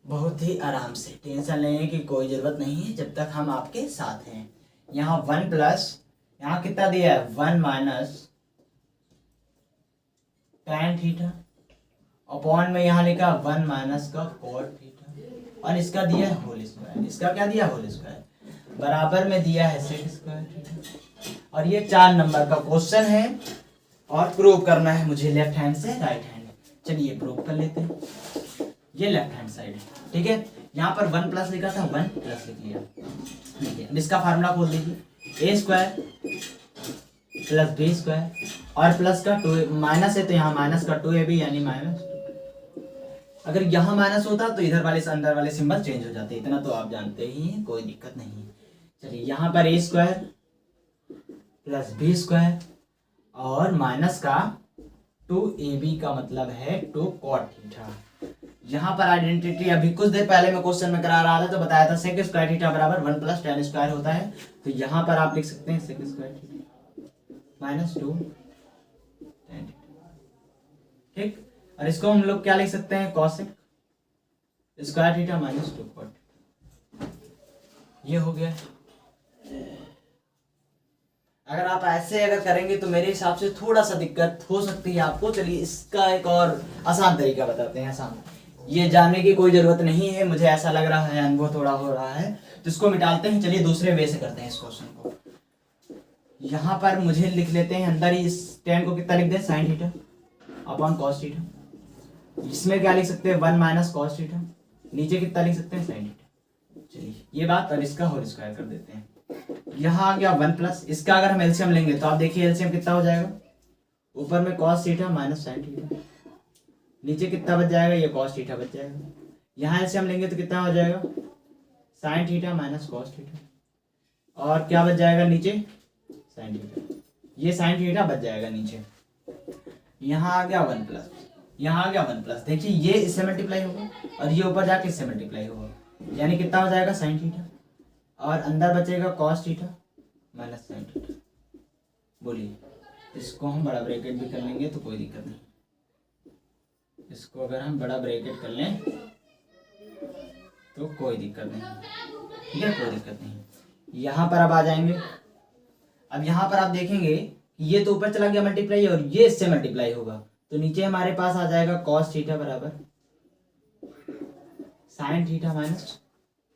बहुत ही आराम से, टेंशन लेने की कोई जरूरत नहीं है जब तक हम आपके साथ हैं। यहाँ 1 प्लस, यहाँ कितना दिया है 1 माइनस tan थीटा अपॉन में यहाँ लिखा 1 माइनस का कॉट थीटा और इसका दिया है होल स्क्वायर, इसका क्या दिया होल स्क्वायर बराबर में दिया है सेक स्क्वायर थीटा। और ये 4 नंबर का क्वेश्चन है और प्रूव करना है मुझे लेफ्ट हैंड से राइट हैंड। चलिए प्रूव कर लेते हैं। ये लेफ्ट हैंड साइड है, ठीक है। यहाँ पर 1 प्लस लिखा था, 1 प्लस लिख लिया, ठीक है। अब इसका फार्मूला खोल दीजिए, ए स्क्वायर प्लस बी स्क्वायर और प्लस का 2 माइनस है तो यहाँ माइनस का 2ab यानी माइनस। अगर यहाँ माइनस होता तो इधर वाले से अंदर वाले सिंबल चेंज हो जाते, इतना तो आप जानते ही हैं, कोई दिक्कत नहीं है। चलिए यहाँ पर ए स्क्वायर प्लस बी स्क्वायर और माइनस का 2ab का मतलब है 2 कॉट थीटा। यहाँ पर आइडेंटिटी अभी कुछ देर पहले मैं क्वेश्चन में करा रहा था तो बताया था सेक स्क्वायर थीटा बराबर 1 प्लस tan स्क्वायर होता है। तो यहाँ पर आप लिख सकते हैं sec square theta minus 2 tan theta, ठीक। और इसको हम लोग क्या लिख सकते हैं, cosec square theta minus 2 cot. ये हो गया। अगर आप ऐसे अगर करेंगे तो मेरे हिसाब से थोड़ा सा दिक्कत हो सकती है आपको। चलिए इसका एक और आसान तरीका बताते हैं। आसान, ये जानने की कोई जरूरत नहीं है, मुझे ऐसा लग रहा है, अनुभव थोड़ा हो रहा है, तो इसको मिटाते हैं। चलिए दूसरे वे से करते हैं इस क्वेश्चन को। यहाँ पर मुझे लिख लेते हैं अंदर ही इस tan को कितना लिख दें, sine theta upon cos theta. इसमें क्या लिख सकते हैं, 1 माइनस कॉस थीटा, नीचे कितना लिख सकते हैं, साइन थीटा। चलिए ये बात, और इसका होल स्क्वायर कर देते हैं। यहाँ आ गया 1 प्लस, इसका अगर हम एलसीएम लेंगे तो आप देखिए एलसीएम कितना हो जाएगा, ऊपर में cos theta minus sine theta, नीचे कितना बच जाएगा, ये कॉस थीटा बच जाएगा। यहाँ एलसीएम लेंगे तो कितना हो जाएगा, sine theta minus cos theta, और क्या बच जाएगा नीचे, साइन थीटा, ये साइन थीटा बच जाएगा नीचे। यहाँ आ गया 1 प्लस, यहाँ आ गया 1 प्लस, देखिए ये इससे मल्टीप्लाई होगा और ये ऊपर जाके इससे मल्टीप्लाई होगा, यानी कितना हो जाएगा, साइन थीटा, और अंदर बचेगा cos theta minus sine theta. बोलिए, इसको हम बड़ा ब्रैकेट भी कर लेंगे तो कोई दिक्कत नहीं, इसको अगर हम बड़ा ब्रैकेट कर लें तो कोई दिक्कत नहीं, ठीक है, कोई दिक्कत नहीं। यहाँ पर अब आ जाएंगे। अब यहाँ पर आप देखेंगे ये तो ऊपर चला गया मल्टीप्लाई और ये इससे मल्टीप्लाई होगा, तो नीचे हमारे पास आ जाएगा कॉस थीटा बराबर sine theta minus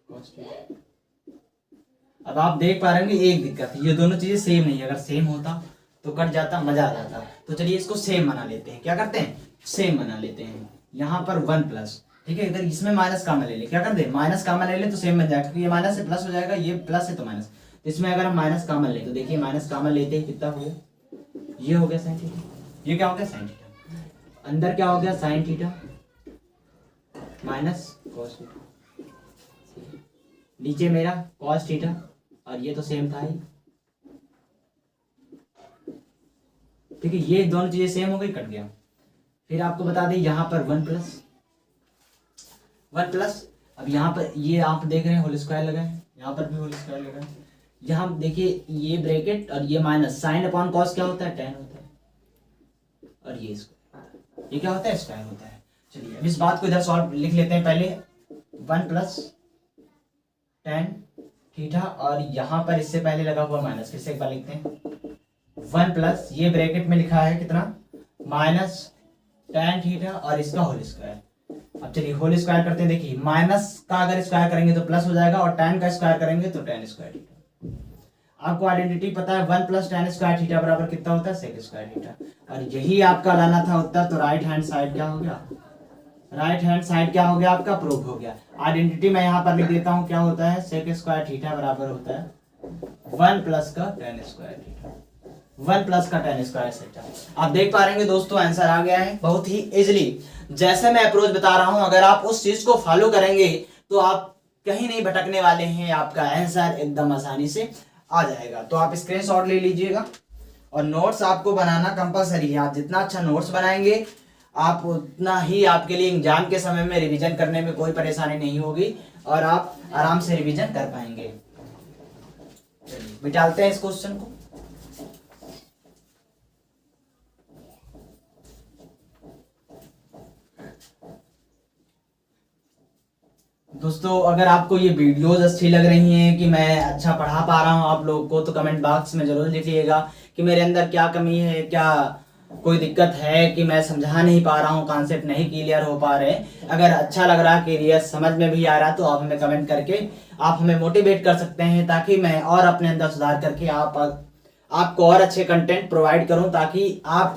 cos theta. अब आप देख पा रहे होंगे एक दिक्कत, ये दोनों चीजें सेम नहीं है, अगर सेम होता तो कट जाता, मजा आ जाता। तो चलिए इसको सेम बना लेते हैं, क्या करते हैं, सेम बना लेते हैं। यहाँ पर 1 प्लस, ठीक है, इधर इसमें माइनस कॉमन ले ले, क्या कर दे, माइनस कॉमन ले ले तो सेम बन जाएगा, क्योंकि ये माइनस से प्लस हो जाएगा, ये प्लस है तो माइनस। तो इसमें अगर हम माइनस कॉमन ले तो देखिए माइनस कॉमन लेते ही कितना हो गया, ये हो गया साइन थीटा, ये क्या हो गया, साइन थीटा, अंदर क्या हो गया, sine theta minus cos theta, नीचे मेरा कॉस थीटा, और ये तो सेम था ही, ठीक है, ये दोनों चीजें सेम हो गई, कट गया। फिर आपको बता दें यहाँ पर 1 प्लस, अब यहाँ पर ये आप देख रहे हैं होल स्क्वायर लगा है, यहाँ पर भी होल स्क्वायर लगा है, यहाँ देखिए ये ब्रैकेट और ये माइनस, साइन अपॉन कॉस क्या होता है, tan होता है, और ये स्क्वायर, ये क्या होता है, स्क्वायर होता है। चलिए अब इस बात को इधर सॉल्व लिख लेते हैं। पहले 1 प्लस tan थीटा, और यहाँ पर इससे पहले लगा हुआ माइनस, फिर से एक बार लिखते हैं 1 प्लस, ये ब्रैकेट में लिखा है कितना, माइनस tan थीटा और इसका होल स्क्वायर। अब चलिए होल स्क्वायर करते हैं, देखिए माइनस का अगर स्क्वायर करेंगे तो प्लस हो जाएगा, और tan का स्क्वायर करेंगे तो tan स्क्वायर थीटा। आपको आइडेंटिटी पता है, 1 प्लस tan स्क्वायर थीटा बराबर कितना होता है, सेक स्क्वायर थीटा, और यही आपका लाना था उत्तर। तो राइट हैंड साइड क्या हो गया, राइट हैंड साइड क्या हो गया आपका, प्रूफ हो गया। आइडेंटिटी मैं यहाँ पर लिख देता हूँ, क्या होता है, सेक स्क्वायर थीटा बराबर होता है 1 प्लस का tan स्क्वायर थीटा, 1 प्लस का tan स्क्वायर थीटा। आप देख पा रहे हैं दोस्तों, आंसर आ गया है बहुत ही इजिली। जैसे मैं अप्रोच बता रहा हूं, अगर आप उस चीज को फॉलो करेंगे तो आप कहीं नहीं भटकने वाले हैं, आपका आंसर एकदम आसानी से आ जाएगा। तो आप स्क्रीनशॉट ले लीजिएगा, और नोट्स आपको बनाना कंपलसरी है। आप जितना अच्छा नोट्स बनाएंगे आप उतना ही आपके लिए एग्जाम के समय में रिवीजन करने में कोई परेशानी नहीं होगी, और आप आराम से रिवीजन कर पाएंगे। मिटाते हैं इस क्वेश्चन को। दोस्तों अगर आपको ये वीडियोस अच्छी लग रही हैं कि मैं अच्छा पढ़ा पा रहा हूँ आप लोगों को, तो कमेंट बॉक्स में जरूर लिखिएगा कि मेरे अंदर क्या कमी है, क्या कोई दिक्कत है कि मैं समझा नहीं पा रहा हूँ, कॉन्सेप्ट नहीं क्लियर हो पा रहे, अगर अच्छा लग रहा, क्लियर समझ में भी आ रहा, तो आप हमें कमेंट करके आप हमें मोटिवेट कर सकते हैं, ताकि मैं और अपने अंदर सुधार करके आपको और अच्छे कंटेंट प्रोवाइड करूं, ताकि आप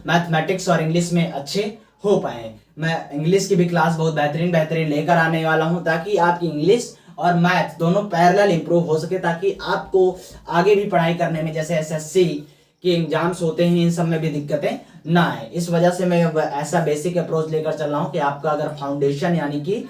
मैथमेटिक्स और इंग्लिश में अच्छे हो पाए। मैं इंग्लिश की भी क्लास बहुत बेहतरीन लेकर आने वाला हूं, ताकि आपकी इंग्लिश और मैथ दोनों पैरेलल इंप्रूव हो सके, ताकि आपको आगे भी पढ़ाई करने में, जैसे एसएससी के एग्जाम्स होते हैं, इन सब में भी दिक्कतें ना आए। इस वजह से मैं ऐसा बेसिक अप्रोच लेकर चल रहा हूँ कि आपका अगर फाउंडेशन यानी कि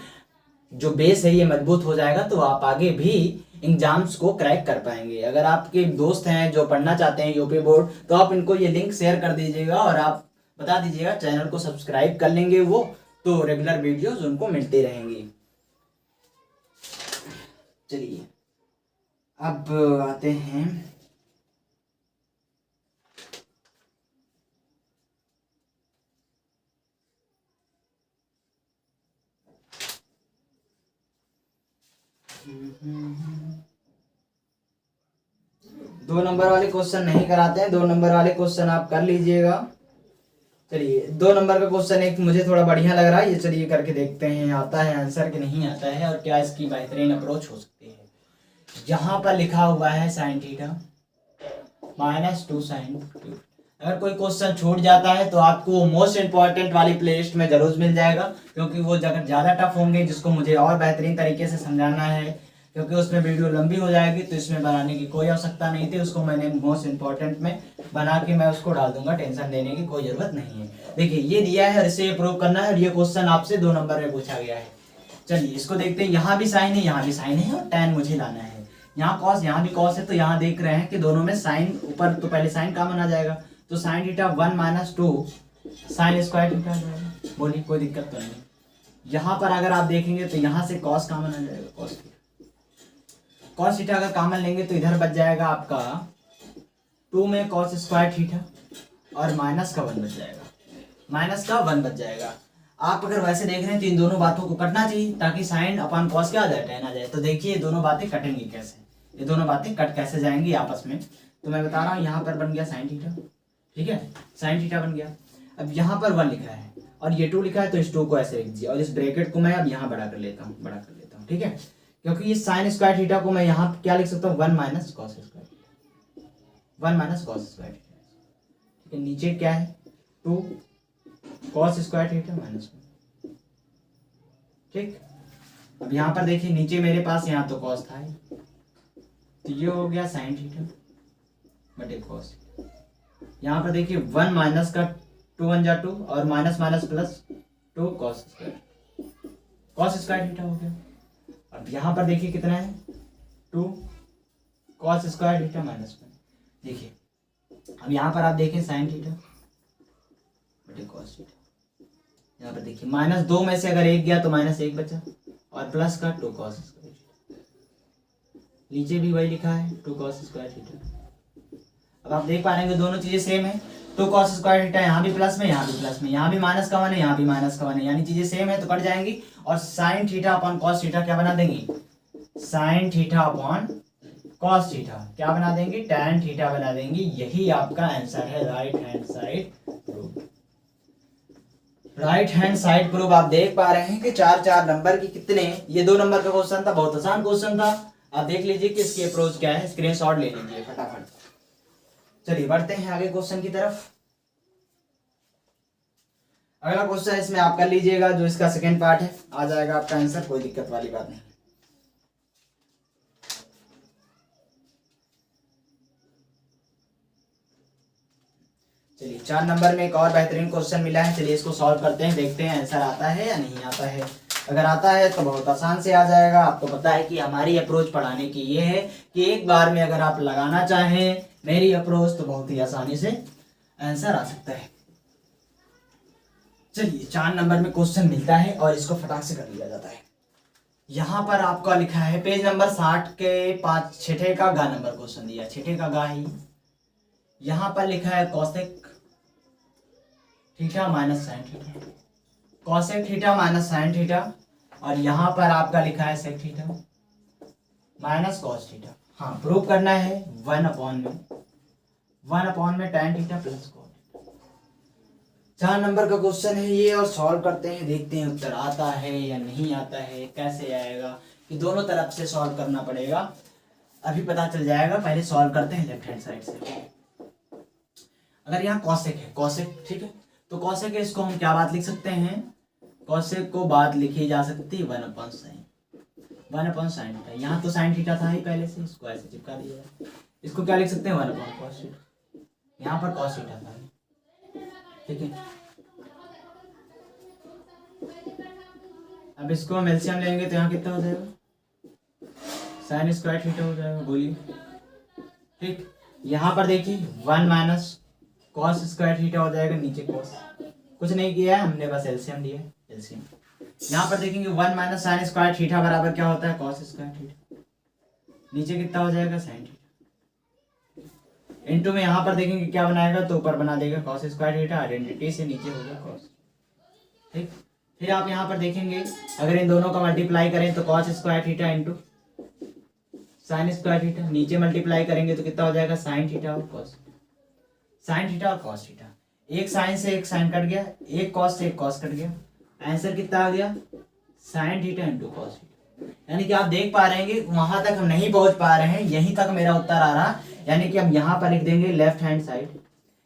जो बेस है ये मजबूत हो जाएगा, तो आप आगे भी एग्जाम्स को क्रैक कर पाएंगे। अगर आपके दोस्त हैं जो पढ़ना चाहते हैं यूपी बोर्ड, तो आप इनको ये लिंक शेयर कर दीजिएगा और आप बता दीजिएगा, चैनल को सब्सक्राइब कर लेंगे वो, तो रेगुलर वीडियोस उनको मिलते रहेंगी। चलिए अब आते हैं दो नंबर वाले क्वेश्चन नहीं कराते हैं, 2 नंबर वाले क्वेश्चन आप कर लीजिएगा। चलिए 2 नंबर का क्वेश्चन एक मुझे थोड़ा बढ़िया लग रहा है, ये चलिए करके देखते हैं आता है आंसर कि नहीं आता है, और क्या इसकी बेहतरीन अप्रोच हो सकती है। यहाँ पर लिखा हुआ है साइन थीटा -2 साइन क्यूब। अगर कोई क्वेश्चन छूट जाता है तो आपको वो मोस्ट इंपॉर्टेंट वाली प्लेलिस्ट में जरूर मिल जाएगा, क्योंकि वो जगह ज़्यादा टफ होंगे, जिसको मुझे और बेहतरीन तरीके से समझाना है, क्योंकि उसमें वीडियो लंबी हो जाएगी, तो इसमें बनाने की कोई आवश्यकता नहीं थी। उसको मैंने मोस्ट इंपॉर्टेंट में बना के मैं उसको डाल दूंगा, टेंशन लेने की कोई ज़रूरत नहीं है। देखिए ये दिया है और इसे प्रूव करना है, और ये क्वेश्चन आपसे 2 नंबर में पूछा गया है। चलिए इसको देखते हैं, यहाँ भी साइन है, यहाँ भी साइन है, और tan मुझे लाना है। यहाँ कॉस, यहाँ भी कॉस है, तो यहाँ देख रहे हैं कि दोनों में साइन ऊपर, तो पहले साइन कॉमन आ जाएगा, तो sine theta 1 - 2 sine square theta आ जाएगा। बोलिए कोई दिक्कत तो नहीं। यहाँ पर अगर आप देखेंगे तो यहाँ से कॉस कॉमन आ जाएगा, कॉस थीटा अगर कॉमन लेंगे तो इधर बच जाएगा आपका 2 में कॉस स्क्वायर थीटा, और माइनस का 1 बच जाएगा, माइनस का 1 बच जाएगा। आप अगर वैसे देख रहे हैं तो इन दोनों बातों को कटना चाहिए, ताकि साइन अपन कॉस क्या आ जाए, tan आ जाए। तो देखिए ये दोनों बातें कटेंगी कैसे, ये दोनों बातें कट कैसे जाएंगी आपस में, तो मैं बता रहा हूँ। यहाँ पर बन गया साइन थीटा, ठीक है, साइन थीटा बन गया। अब यहाँ पर 1 लिखा है और ये 2 लिखा है, तो इस 2 को ऐसे लिख दीजिए, और इस ब्रैकेट को मैं अब यहाँ बड़ा कर लेता हूँ, ठीक है, क्योंकि ये साइन स्क्वायर थीटा को मैं यहाँ क्या लिख सकता हूँ, 1 - cos square theta, 1 - cos square theta, ठीक है। नीचे क्या है, 2 कॉस स्क्वायर थीटा -1, ठीक। अब यहाँ पर देखिए नीचे मेरे पास यहाँ तो कॉस था, तो ये हो गया साइन थीटा बटे कॉस। यहाँ पर देखिए 1 माइनस का 2 1 जा 2, और minus minus plus 2 cos square theta हो गया। अब यहाँ पर देखिए कितना है, 2 कॉस स्क्वायर थीटा -1। देखिए अब यहाँ पर आप देखें साइन थीटा बटे कॉस थीटा, यहाँ पर देखिए -2 में से अगर 1 गया तो -1 बचा, और प्लस का 2 कॉस स्क्वायर थीटा, नीचे भी वही लिखा है 2 कॉस स्क्वायर थीटा। अब आप देख पा रहे हैं कि दोनों चीजें सेम है, 2 कॉस स्क्वायर थीटा यहाँ भी प्लस में, यहाँ भी प्लस में, यहाँ भी माइनस का 1 है, यहाँ भी माइनस का 1 है, यानी चीजें सेम है तो कट जाएंगी। और sine theta upon cos theta क्या बना देंगी, sine theta upon cos theta क्या बना देंगे, tan थीटा बना देंगी। यही आपका आंसर है, right hand side proof. Right hand side proof आप देख पा रहे हैं कि 4 नंबर की कितने, ये 2 नंबर का क्वेश्चन था, बहुत आसान क्वेश्चन था। आप देख लीजिए कि इसकी अप्रोच क्या है, स्क्रीनशॉट ले लीजिए फटाफट। चलिए बढ़ते हैं आगे क्वेश्चन की तरफ। अगला क्वेश्चन इसमें आप कर लीजिएगा, जो इसका सेकेंड पार्ट है, आ जाएगा आपका आंसर, कोई दिक्कत वाली बात नहीं। चलिए 4 नंबर में एक और बेहतरीन क्वेश्चन मिला है, चलिए इसको सॉल्व करते हैं, देखते हैं आंसर आता है या नहीं आता है। अगर आता है तो बहुत आसान से आ जाएगा। आपको पता है कि हमारी अप्रोच पढ़ाने की ये है कि एक बार में अगर आप लगाना चाहें मेरी अप्रोच तो बहुत ही आसानी से आंसर आ सकता है। चलिए 4 नंबर में क्वेश्चन मिलता है और इसको फटाक से कर लिया जाता है। यहाँ पर आपका लिखा है पेज नंबर 60 के 5 छठे का गा नंबर क्वेश्चन दिया, छठे का गा ही। यहाँ पर लिखा है cosec theta minus sine theta, cosec theta minus sine theta, और यहाँ पर आपका लिखा है sec theta minus cos theta. हाँ प्रूव करना है 1 अपॉन में tan theta plus cos. 4 number का क्वेश्चन है ये और सॉल्व करते हैं, देखते हैं उत्तर आता है या नहीं आता है, कैसे आएगा, कि दोनों तरफ से सॉल्व करना पड़ेगा, अभी पता चल जाएगा। पहले सॉल्व करते हैं लेफ्ट हैंड साइड से। अगर यहाँ कॉसेक है, कॉसेक, ठीक है, तो कॉसेक है, इसको हम क्या बात लिख सकते हैं, कॉसेक को बात लिखी जा सकती है 1/sin, 1/sin थीटा। यहाँ तो sin थीटा था ही पहले से, इसको ऐसे चिपका दिया, इसको क्या लिख सकते हैं 1/cos थीटा, यहाँ पर cos थीटा था, ठीक है। अब इसको हम एलसीएम लेंगे तो यहाँ कितना हो जाएगा, sin स्क्वायर थीटा हो जाएगा, बोलिए, ठीक। यहाँ पर देखिए 1 - cos स्क्वायर थीटा हो जाएगा, नीचे cos, कुछ नहीं किया है हमने, बस एलसीएम लिया, एलसीएम। यहाँ पर देखेंगे 1 - sin स्क्वायर थीटा बराबर क्या होता है, cos स्क्वायर थीटा, नीचे कितना हो जाएगा sin थीटा, इनटू में यहाँ पर देखेंगे क्या बनाएगा, तो ऊपर बना देगा cos स्क्वायर थीटा, आइडेंटिटी से नीचे होगा cos, ठीक। फिर आप यहाँ पर देखेंगे अगर इन दोनों का मल्टीप्लाई करें तो cos square theta into sin square theta, नीचे मल्टीप्लाई करेंगे तो कितना हो जाएगा sin थीटा और cos, sin थीटा और cos थीटा, एक sin से एक sin कट गया, एक cos से एक cos कट गया, आंसर कितना आ गया sin theta into cos theta. यानी कि आप देख पा रहे हैं कि वहां तक हम नहीं पहुंच पा रहे हैं, यहीं तक मेरा उत्तर आ रहा, यानी कि हम यहाँ पर लिख देंगे लेफ्ट हैंड साइड,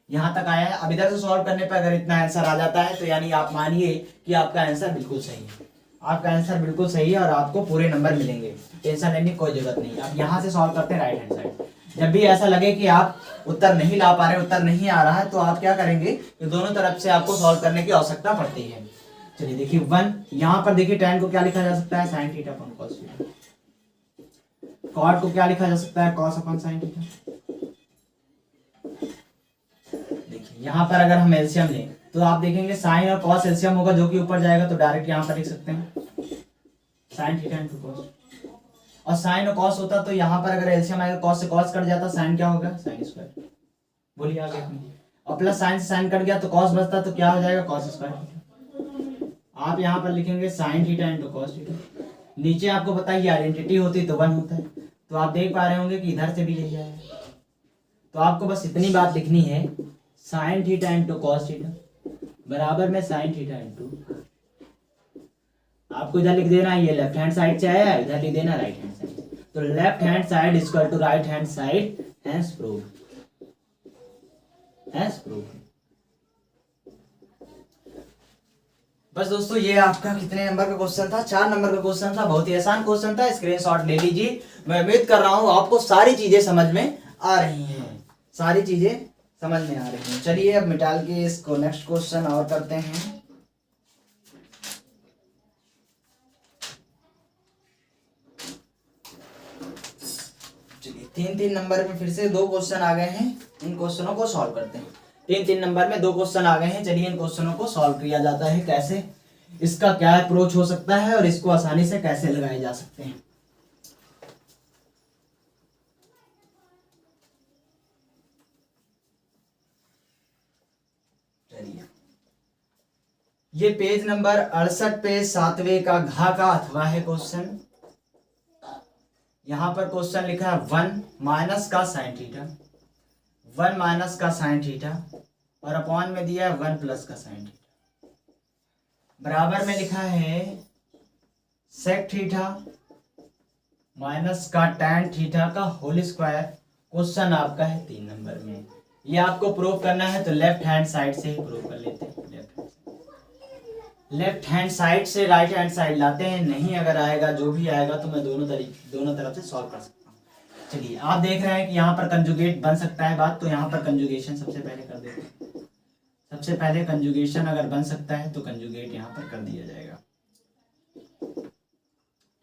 यहाँ तक आया है। अब इधर से सॉल्व करने पर अगर इतना आंसर आ जाता है तो यानी आप मानिए कि आपका आंसर बिल्कुल सही है, आपका आंसर बिल्कुल सही है और आपको पूरे नंबर मिलेंगे, टेंशन लेने की कोई जरूरत नहीं। आप यहाँ से सॉल्व करते हैं राइट हैंड साइड। जब भी ऐसा लगे कि आप उत्तर नहीं ला पा रहे, उत्तर नहीं आ रहा है, तो आप क्या करेंगे कि दोनों तरफ से आपको सॉल्व करने की आवश्यकता पड़ती है। चलिए देखिए 1, यहाँ पर देखिए tan को क्या लिखा जा सकता है, sin theta upon cos theta, cot को क्या लिखा जा सकता है, cos अपॉन sin थीटा। देखिए यहाँ पर अगर हम एलसीएम लें तो आप देखेंगे sin और cos एलसीएम होगा, जो कि ऊपर जाएगा, तो डायरेक्ट यहाँ पर लिख सकते हैं sin थीटा इंटू cos, और sin और cos होता तो यहाँ पर अगर एलसीएम आएगा cos से cos कट जाता, sin क्या होगा sin स्क्वायर, बोलिए आगे अपनी, और प्लस sin से sin कट गया तो cos बचता, तो क्या हो जाएगा cos स्क्वायर थीटा। आप यहाँ पर लिखेंगे sin theta into cos theta, नीचे आपको पता है आइडेंटिटी होती तो 1 होता है, तो आप देख पा रहे होंगे कि इधर से भी यही आएगा, तो आपको बस इतनी बात लिखनी है, sin theta into cos theta बराबर में sin थीटा इंटू, आपको इधर लिख देना है, ये लेफ्ट हैंड साइड से आया, इधर लिख देना राइट हैंड साइड, तो left hand side equal to right hand side, hence proved, hence proved. बस दोस्तों ये आपका कितने नंबर का क्वेश्चन था, 4 नंबर का क्वेश्चन था, बहुत ही आसान क्वेश्चन था, स्क्रीनशॉट ले लीजिए। मैं उम्मीद कर रहा हूं आपको सारी चीजें समझ में आ रही हैं, सारी चीजें समझ में आ रही हैं। चलिए अब मिटा के इसको नेक्स्ट क्वेश्चन और करते हैं। चलिए 3-3 नंबर में फिर से 2 क्वेश्चन आ गए हैं, इन क्वेश्चनों को सॉल्व करते हैं। 3-3 नंबर में 2 क्वेश्चन आ गए हैं, चलिए इन क्वेश्चनों को सॉल्व किया जाता है कैसे, इसका क्या अप्रोच हो सकता है और इसको आसानी से कैसे लगाए जा सकते हैं। चलिए ये पेज नंबर 68 पे 7वें का घा का अथवा है क्वेश्चन। यहां पर क्वेश्चन लिखा है 1 माइनस का साइन थीटा, 1 माइनस का साइन थीटा और अपॉन में दिया है 1 प्लस का साइन थीटा, बराबर में लिखा है सेक थीटा माइनस का टैन थीटा का होल स्क्वायर। क्वेश्चन आपका है 3 नंबर में, ये आपको प्रूव करना है, तो लेफ्ट हैंड साइड से ही प्रूव कर लेते हैं। लेफ्ट हैंड साइड से राइट हैंड साइड लाते हैं, नहीं अगर आएगा, जो भी आएगा तो मैं दोनों तरफ से सॉल्व कर सकता हूँ। चलिए आप देख रहे हैं कि यहाँ पर कंजुगेट बन सकता है बात, तो यहाँ पर कंजुगेशन सबसे पहले कर देते हैं। सबसे पहले कंजुगेशन अगर बन सकता है तो कंजुगेट यहाँ पर कर दिया जाएगा,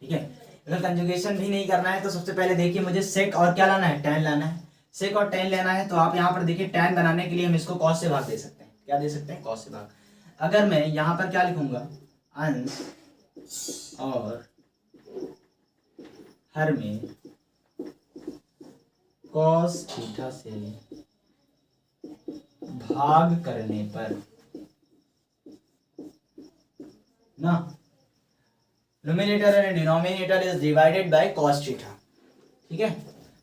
ठीक है। अगर कंजुगेशन भी नहीं करना है तो सबसे पहले देखिए मुझे सेक और क्या लाना है, टैन लाना है। सेक और टैन लेना है तो आप यहाँ पर देखिए टैन बनाने के लिए हम इसको कॉस से भाग दे सकते हैं। क्या दे सकते हैं, कॉस से भाग। अगर मैं यहाँ पर क्या लिखूंगा, अंश और हर में कॉस थीटा से भाग करने पर ना numerator and denominator is divided by cos theta, ठीक है।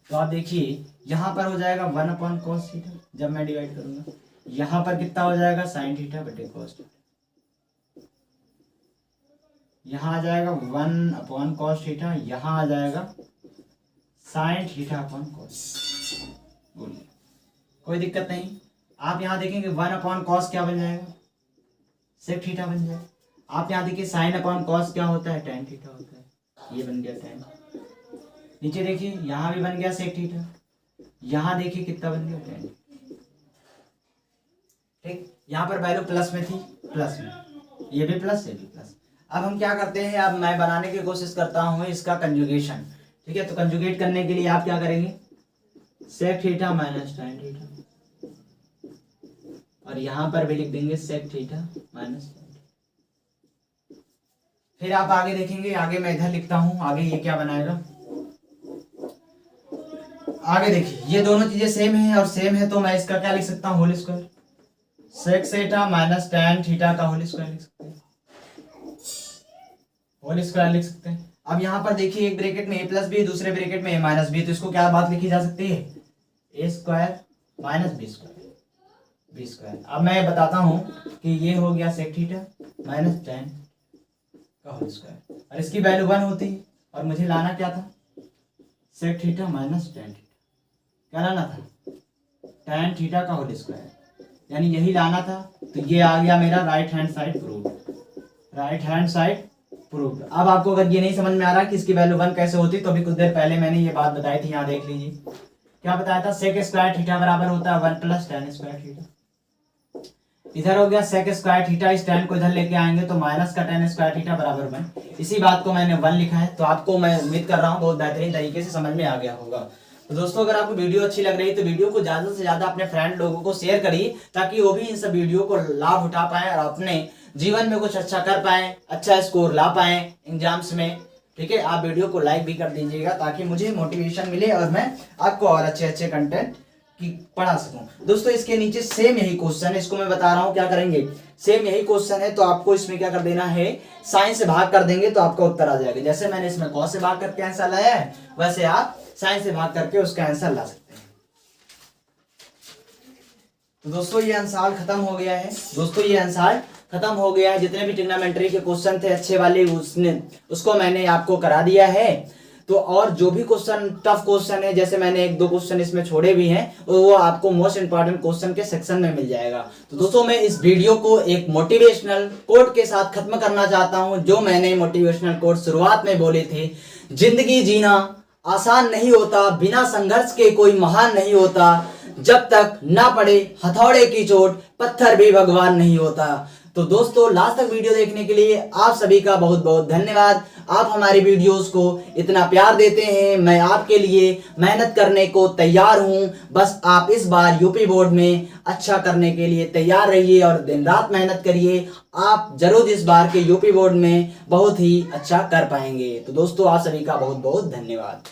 तो आप देखिए यहाँ पर हो जाएगा 1 अपॉन कॉस थीटा, जब मैं डिवाइड करूंगा यहाँ पर कितना हो जाएगा साइन थीटा बटे कॉस थीटा, यहाँ आ जाएगा 1 अपॉन कॉस थीटा, यहाँ आ जाएगा साइन थीटा अपॉन कॉस। बोलिए कोई दिक्कत नहीं। आप यहाँ देखेंगे 1 अपॉन कॉस क्या बन जाएगा, सेक थीटा बन जाएगा। आप यहाँ देखिए साइन अपॉन कॉस क्या होता है, टैन थीटा होता है, ये बन गया टैन। नीचे देखिए यहाँ भी बन गया सेक थीटा, यहाँ देखिए कितना बन गया टैन। ठीक, यहाँ पर वैल्यू प्लस में थी, प्लस में, ये भी प्लस ये भी प्लस। अब हम क्या करते हैं, अब मैं बनाने की कोशिश करता हूँ इसका कंजुगेशन। ठीक है, तो कंजुगेट करने के लिए आप क्या करेंगे, sec theta minus tan theta, और यहाँ पर भी लिख देंगे sec theta minus tan theta. फिर आप आगे देखेंगे, आगे मैं इधर लिखता हूँ, आगे ये क्या बनाएगा, आगे देखिए ये दोनों चीजें सेम है और सेम है, तो मैं इसका क्या लिख सकता हूँ, whole square, sec theta minus tan theta का होल स्क्वायर लिख सकते हैं, होल स्क्वायर लिख सकते हैं। अब यहाँ पर देखिए एक ब्रैकेट में a प्लस बी, दूसरे ब्रैकेट में a माइनस बी, तो इसको क्या बात लिखी जा सकती है, a square minus B square, B square. अब मैं बताता हूँ कि ये हो गया सेक थीटा माइनस टैन का होल स्क्वायर, और इसकी वैल्यू 1 होती है, और मुझे लाना क्या था, sec theta minus tan theta, क्या लाना था, टैन थीटा का होल स्क्वायर, यानी यही लाना था। तो ये आ गया मेरा right hand side proved, right hand side proved. अब आपको अगर ये नहीं समझ में आ रहा कि इसकी वैल्यू 1 कैसे होती, तो अभी कुछ देर पहले मैंने ये बात बताई थी, यहाँ देख लीजिए क्या बताया था, सेक स्क्वायर थीटा बराबर होता है 1 प्लस टैन स्क्वायर थीटा। इधर हो गया सेक स्क्वायर थीटा, इस टैन को इधर लेके आएंगे तो माइनस का टैन स्क्वायर थीटा बराबर 1। इसी बात को मैंने 1 लिखा है, तो आपको मैं उम्मीद कर रहा हूँ बहुत बेहतरीन तरीके से समझ में आ गया होगा। तो दोस्तों अगर आपको वीडियो अच्छी लग रही है तो वीडियो को ज्यादा से ज्यादा अपने फ्रेंड लोगों को शेयर करिए, ताकि वो भी इन सब वीडियो को लाभ उठा पाए और अपने जीवन में कुछ अच्छा कर पाए, अच्छा स्कोर ला पाए एग्जाम्स में। ठीक है, आप वीडियो को लाइक भी कर दीजिएगा ताकि मुझे मोटिवेशन मिले और मैं आपको और अच्छे अच्छे कंटेंट की पढ़ा सकूं। दोस्तों इसके नीचे सेम यही क्वेश्चन है, इसको मैं बता रहा हूं क्या करेंगे, सेम यही क्वेश्चन है, तो आपको इसमें क्या कर देना है, साइन से भाग कर देंगे तो आपका उत्तर आ जाएगा। जैसे मैंने इसमें कॉस से भाग करके आंसर लाया है, वैसे आप साइन से भाग करके उसका आंसर ला सकते हैं। तो दोस्तों ये आंसर खत्म हो गया है, दोस्तों ये आंसर खत्म हो गया है। जितने भी ट्रिग्नोमेट्री के क्वेश्चन थे अच्छे वाले उसको मैंने आपको करा दिया है। तो और जो भी क्वेश्चन टफ क्वेश्चन है, जैसे मैंने 1-2 क्वेश्चन इसमें छोड़े भी हैं, वो आपको मोस्ट इंपॉर्टेंट क्वेश्चन के सेक्शन में मिल जाएगा। तो दोस्तों मैं इस वीडियो को एक मोटिवेशनल कोट के साथ खत्म करना चाहता हूं, जो मैंने मोटिवेशनल कोट शुरुआत में बोले थे, जिंदगी जीना आसान नहीं होता, बिना संघर्ष के कोई महान नहीं होता, जब तक ना पड़े हथौड़े की चोट पत्थर भी भगवान नहीं होता। तो दोस्तों लास्ट तक वीडियो देखने के लिए आप सभी का बहुत बहुत धन्यवाद। आप हमारी वीडियोस को इतना प्यार देते हैं, मैं आपके लिए मेहनत करने को तैयार हूं। बस आप इस बार यूपी बोर्ड में अच्छा करने के लिए तैयार रहिए और दिन रात मेहनत करिए। आप जरूर इस बार के यूपी बोर्ड में बहुत ही अच्छा कर पाएंगे। तो दोस्तों आप सभी का बहुत बहुत धन्यवाद।